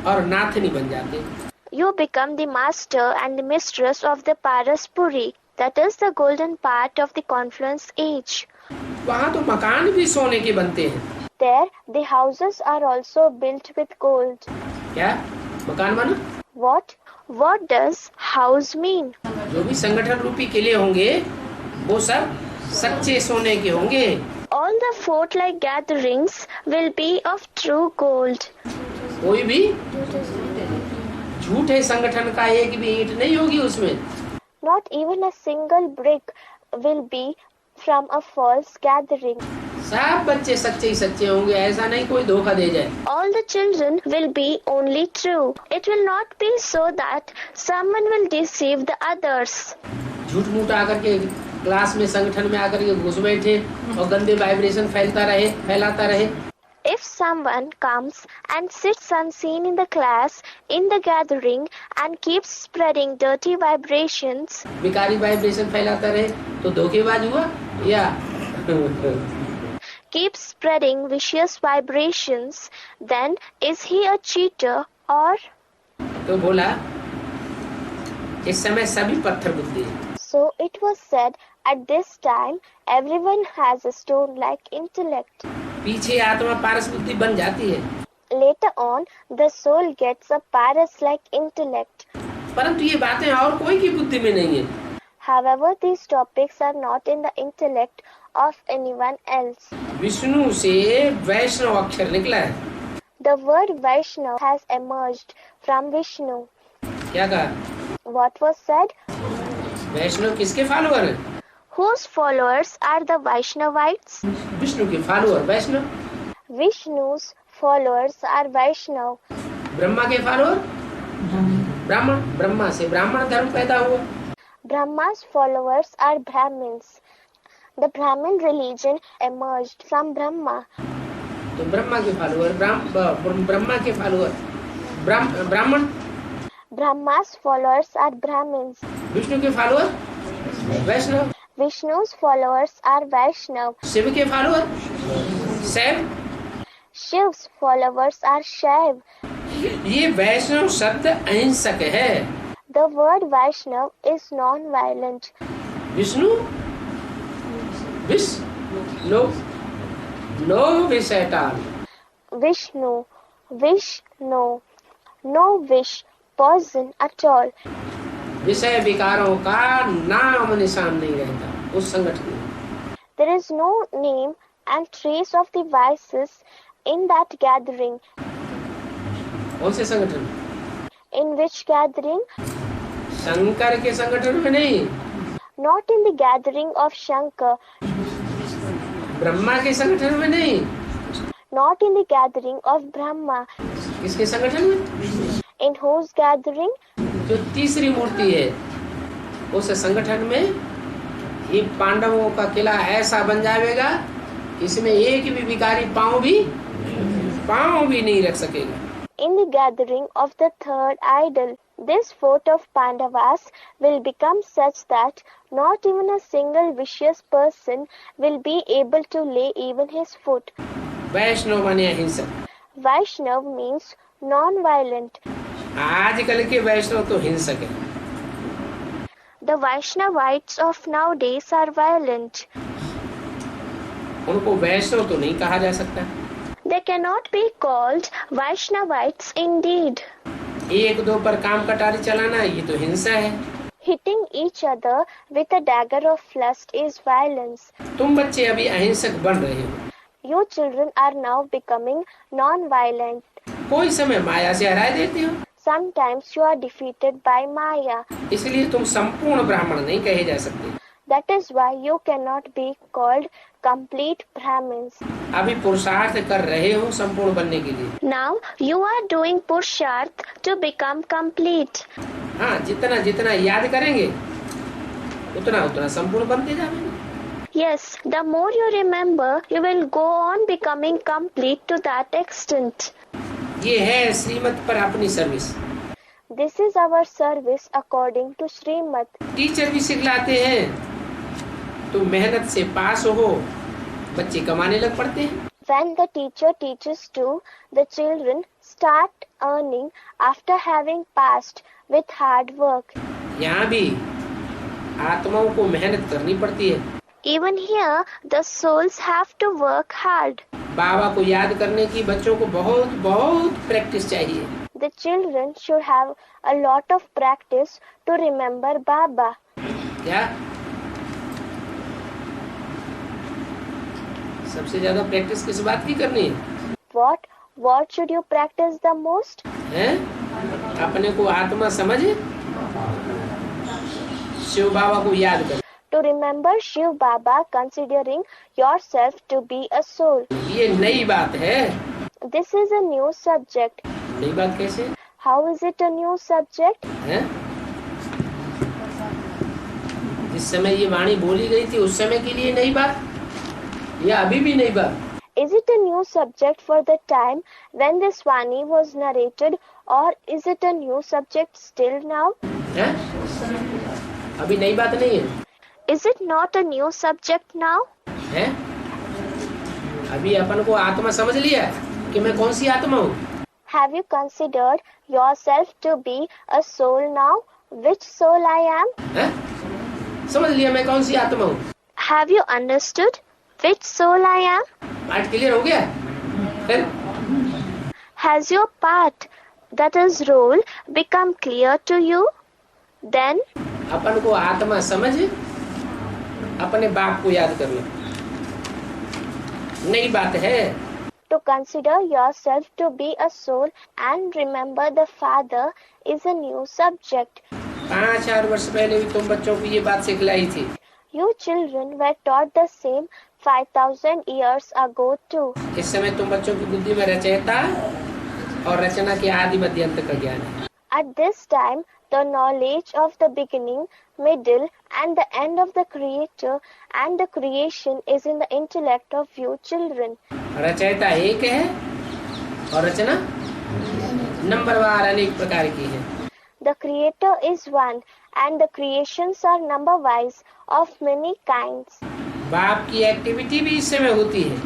और नाथनी बन जाते। You become the master and the mistress of the Paraspuri, that is the golden part of the confluence age. वहाँ तो मकान भी सोने के बनते हैं। There the houses are also built with gold. क्या? मकान बना? What? What does house mean? जो भी संगठन रूपी किले होंगे, वो सब सच्चे सोने के होंगे। All the fort-like gatherings will be of true gold. कोई भी झूठे संगठन का एक भी ईंट नहीं होगी उसमें। Not even a single brick will be from a false gathering. सब बच्चे सच्चे ही सच्चे होंगे, ऐसा नहीं कोई धोखा दे जाए। All the children will be only true. It will not be so that someone will deceive the others. झूठ मूठ आकर के क्लास में संगठन में आकर के घुस बैठे और गंदे वाइब्रेशन फैलाता रहे। If someone comes and sits unseen in the class, in the gathering, and keeps spreading dirty vibrations, बेकारी वाइब्रेशन फैलाता रहे तो धोखेबाज हुआ या keeps spreading vicious vibrations, then is he a cheater or? तो बोला इस समय सभी पत्थर बुद्धि है। So it was said at this time everyone has a stone-like intellect. पीछे आत्मा पारस बुद्धि बन जाती है। Later on, the soul gets a paras-like intellect. परंतु ये बातें और कोई की बुद्धि में नहीं है। However, these topics are not in the intellect of anyone else. Vishnu से वैष्णव अक्षर निकला है। The word Vaishnav has emerged from Vishnu. क्या कहा? What was said? वैष्णव किसके फॉलोअर हैं? Whose followers are the Vaishnavites? Vishnu के follower Vaishnav. Vishnu's followers are Vaishnav. Brahma के फॉलोअर ब्राह्मण। ब्रह्मा से ब्राह्मण धर्म पैदा हुआ। Brahma's followers are Brahmins. The Brahmin religion emerged from Brahma. तो ब्रह्मा के फॉलोअर ब्रह्मा के फॉलोअर ब्राह्मण। Brahma's followers are Brahmins. Vishnu के follower Vaishnav. Vishnu's followers are Vaishnav. Shiva के फॉलोअर शैव। Shiv's followers are Shaiv. ये वैष्णव शब्द अहिंसक है। The word Vaishnav is non-violent. Vishnu Vishnu no विष at all. Vishnu, Vishnu, no wish, poison at all. विषय विकारों का नाम निशान नहीं रहता उस संगठन में। There is no name and trace of the vices in that gathering. कौन से संगठन? In which gathering? शंकर के संगठन में नहीं, Not in the gathering of Shankar, Brahma के संगठन में नहीं, not in the gathering of Brahma. किसके संगठन में? In whose gathering? जो तीसरी मूर्ति है उस संगठन में ये पांडवों का किला ऐसा बन जाएगा, इसमें एक भी विकारी पांव भी नहीं रख सकेगा। In the gathering of the third idol, this fort of Pandavas will become such that not even a single vicious person will be able to lay even his foot. वैष्णव माने अहिंसक। Vaishnav means non-violent. आजकल के वैष्णव तो हिंसक है। The Vaishnavites of nowadays are violent. उनको वैष्णव तो नहीं कहा जा सकता। They cannot be called Vaishnavites indeed. एक दो पर काम कटारी चलाना ये तो हिंसा है। Hitting each other with a dagger of lust is violence. तुम बच्चे अभी अहिंसक बन रहे हो। You children are now becoming non-violent. कोई समय माया से हरा देते हो, Sometimes you are defeated by Maya. इसलिए तुम संपूर्ण ब्राह्मण नहीं कहे जा सकते। That is why you cannot be called complete Brahmins. अभी पुरुषार्थ कर रहे हो संपूर्ण बनने के लिए। Now you are doing Purusharth to become complete. हाँ, जितना जितना याद करेंगे उतना उतना संपूर्ण बनते जाएंगे। Yes, the more you remember, you will go on becoming complete to that extent. ये है श्रीमत पर अपनी service. This is our service according to Srimad. Teacher भी सिखलाते हैं तो मेहनत से पास हो, बच्चे कमाने लग पड़ते हैं। When the teacher teaches too, the children start earning after having passed with hard work. यहाँ भी आत्माओं को मेहनत करनी पड़ती है। Even here, the souls have to work hard. बाबा को याद करने की बच्चों को बहुत बहुत प्रैक्टिस चाहिए। The children should have a lot of practice to remember Baba. क्या? सबसे ज्यादा प्रैक्टिस किस बात की करनी है? What should you practice the most? हैं? अपने को आत्मा समझे, शिव बाबा को याद कर। To remember Shiv Baba, considering yourself to be a soul. ये नई बात है। This is a new subject. नई बात कैसे? How is it a new subject? हैं? जिस समय ये वाणी बोली गई थी उस समय के लिए नई बात, या अभी भी नई बात? Is it a new subject for the time when this Vani was narrated, or is it a new subject still now? हैं? अभी नई बात नहीं है। Is it not a new subject now? हैं? अभी अपन को आत्मा समझ लिया कि मैं कौन सी आत्मा हूँ? Have you considered yourself to be a soul now? Which soul I am? हैं? समझ लिया मैं कौन सी आत्मा हूँ? Have you understood which soul I am? Part clear हो गया? फिर Has your part, that is role, become clear to you? Then अपन को आत्मा समझ अपने बाप को याद करना नई बात है। to consider yourself to be a soul and remember the Father is a new subject. 5-4 वर्ष पहले भी तुम बच्चों को ये बात सिखलाई थी। You children were taught the same 5,000 years ago too. इस समय तुम बच्चों की बुद्धि में रचयिता और रचना के आदि मध्य अंत का ज्ञान है। At this time, the knowledge of the beginning, middle, and the end of the Creator and the creation is in the intellect of you children. रचयिता एक है और रचना नंबरवार अनेक प्रकार की है। The Creator is one, and the creations are number-wise of many kinds. बाप की एक्टिविटी भी इस समय होती है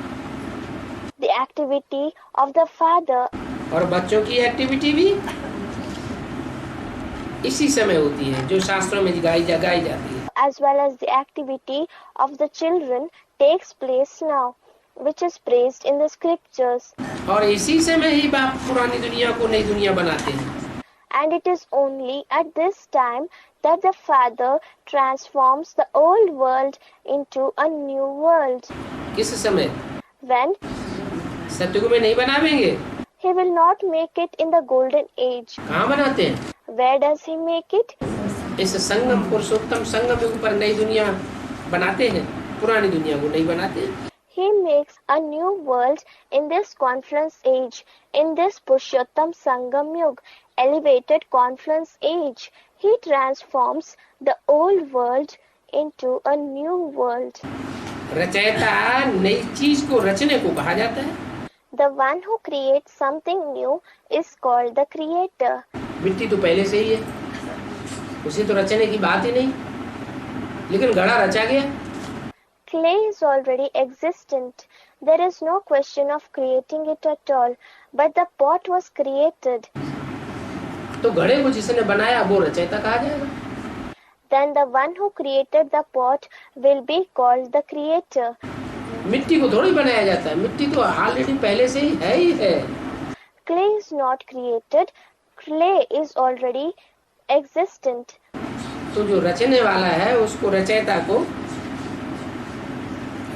The activity of the Father और बच्चों की एक्टिविटी भी इसी समय होती है जो शास्त्रों में गाई जाती है। as well as the activity of the children takes place now, which is praised in the scriptures. और इसी समय ही बाप पुरानी दुनिया को नई दुनिया बनाते हैं। And it is only at this time that the Father transforms the old world into a new world. किस समय? When सतयुग में नहीं बनावेंगे। He will not make it in the golden age. कहाँ बनाते हैं? Where does He make it? इस संगम पुरुषोत्तम संगम युग पर नई दुनिया बनाते हैं, पुरानी दुनिया को नहीं बनाते हैं। He makes a new world in this conference age, in this Purushottam Sangam Yug, elevated conference age. He transforms the old world into a new world. रचयिता नई चीज को रचने को कहा जाता है। The one who creates something new is called the creator. मिट्टी तो पहले से ही है, उसे तो रचने की बात ही नहीं, लेकिन घड़ा रचा गया। Clay is already existent. There is no question of creating it at all, but the pot was created. तो घड़े को जिसने बनाया वो रचयिता कहा जाएगा। Then the one who created the pot will be called the creator. मिट्टी को थोड़ी बनाया जाता है, मिट्टी तो ऑलरेडी पहले से ही है। Clay is not created. Clay is already existent. तो जो रचने वाला है उसको रचयिता को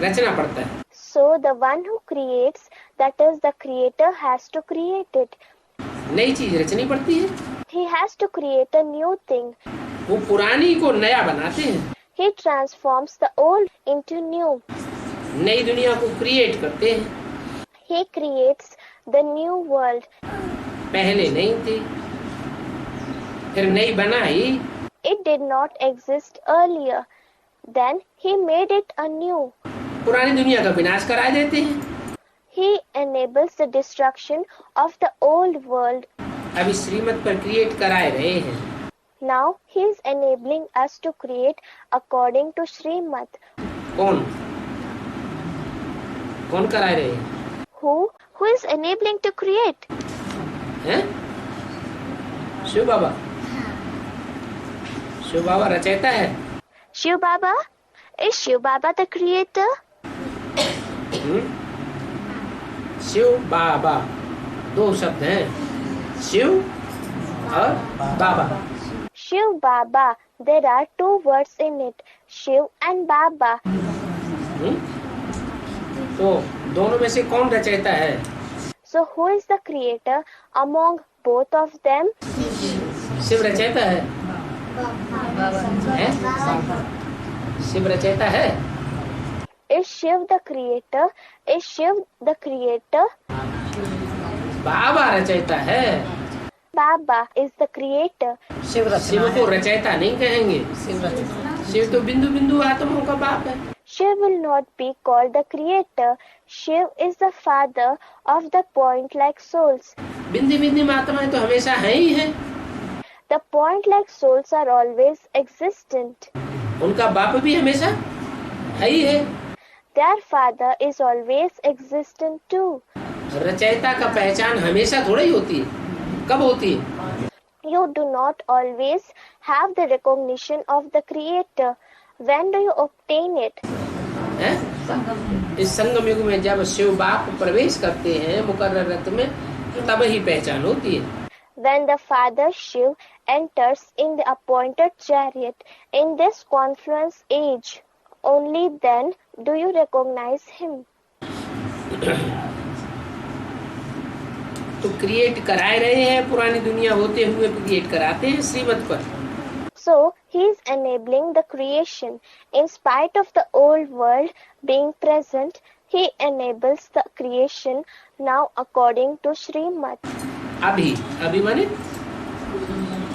रचना पड़ता है। So the one who creates, that is the creator, has to create it. नई चीज रचनी पड़ती है। He has to create a new thing. वो पुरानी को नया बनाते हैं। He transforms the old into new. नई दुनिया को क्रिएट करते हैं। He creates the new world. पहले नहीं थी, फिर नई बनाई। It did not exist earlier. Then he made it anew. पुरानी दुनिया का विनाश करा देते हैं। He enables the destruction of the old world. अभी श्रीमत पर क्रिएट कराए रहे हैं। Now he is enabling us to create according to Srimad. कौन कौन कराए रहे हैं? Who is enabling to create? हैं? शिव बाबा। शिव बाबा रचयिता है। Shiv Baba? Is Shiv Baba the creator? Shiv बाबा दो शब्द हैं, शिव और बाबा। Shiv Baba. There are two words in it, Shiv and Baba. तो दोनों में से कौन रचयिता है? So who is the creator among both of them? Shiv रचयिता है। शिव रचयिता है। Is Shiv the creator? Is Shiv the creator? बाबा रचयिता है। Baba is the creator. Shiv को रचयिता नहीं कहेंगे। शिव तो बिंदु बिंदु आत्माओं का बाप है। Shiv will not be called the creator. Shiv is the father of the point-like souls. बिंदी बिंदी आत्माएं तो हमेशा है ही है। The point-like souls are always existent. उनका बाप भी हमेशा है ही है। Their father is always existent too. रचयिता का पहचान हमेशा थोड़ा ही होती है। कब होती है? You do not always have the recognition of the creator. When do you obtain it? है? इस संगम युग में जब शिव बाप प्रवेश करते हैं मुकर्रर रथ में, तब ही पहचान होती है। When the Father Shiv enters in the appointed chariot in this confluence age, only then do you recognize him. तो क्रिएट कराए रहे हैं, पुरानी दुनिया होते हुए क्रिएट कराते हैं श्रीमत पर। So he is enabling the creation. In spite of the old world being present, he enables the creation now according to Srimad. अभी माने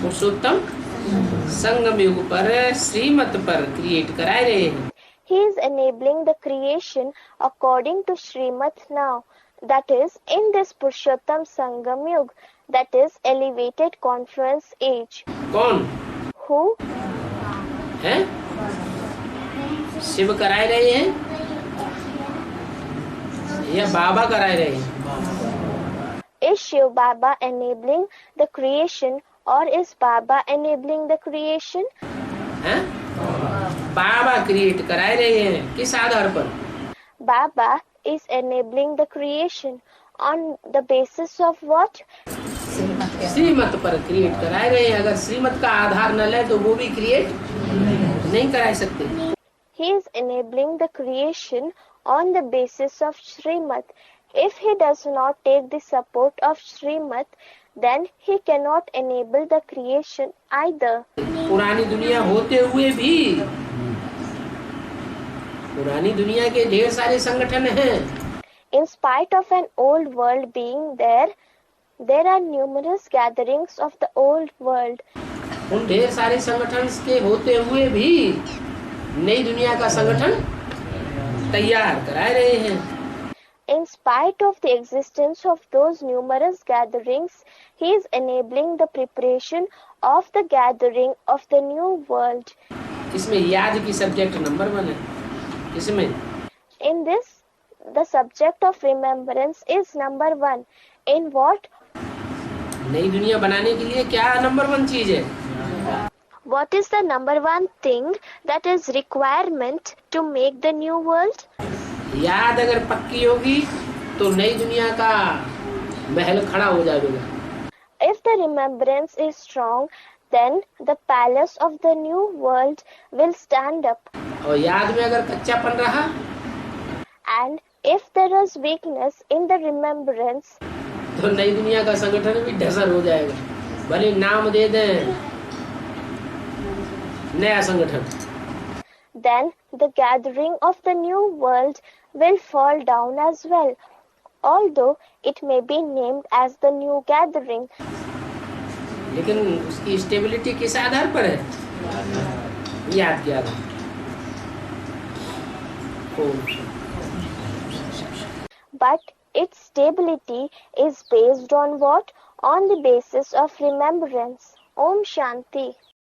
पुरुषोत्तम संगम युग पर श्रीमत पर क्रिएट कराए रहे हैं। He is enabling the creation according to Srimad now. That is in this Purushottam Sangam Yug, that is elevated confluence age. कौन Who? है? शिव कराए रहे हैं या बाबा कराए रहे हैं? Is Shiv Baba enabling the creation or is Baba enabling the creation? हैं? बाबा क्रिएट कराए रहे हैं, किस आधार पर? Baba is enabling the creation on the basis of what? श्रीमत पर क्रिएट कराए रहे हैं। अगर श्रीमत का आधार न ले तो वो भी क्रिएट नहीं करा सकते। He is enabling the creation on the basis of Srimat. If he does not take the support of Srimat, then he cannot enable the creation either. पुरानी दुनिया होते हुए भी पुरानी दुनिया के ढेर सारे संगठन हैं। In spite of an old world being there, there are numerous gatherings of the old world. उन ढेर सारे संगठन के होते हुए भी नई दुनिया का संगठन तैयार कराए रहे हैं। In spite of the existence of those numerous gatherings, he is enabling the preparation of the gathering of the new world. इसमें याद की सब्जेक्ट नंबर 1 है। इसमें In this, the subject of remembrance is number 1. In what? नई दुनिया बनाने के लिए क्या नंबर 1 चीज है? What is the number 1 thing that is requirement to make the new world? याद अगर पक्की होगी तो नई दुनिया का महल खड़ा हो जाएगा। If the remembrance is strong, then the palace of the new world will stand up. और याद में अगर कच्चापन रहा And if there is weakness in the remembrance, तो नई दुनिया का संगठन भी ढसर हो जाएगा। भले नाम दे दें नया संगठन, then the gathering of the new world will fall down as well, although it may be named as the new gathering. लेकिन उसकी स्टेबिलिटी किस आधार पर है? याद के आधार। But its stability is based on what? On the basis of remembrance. Om Shanti.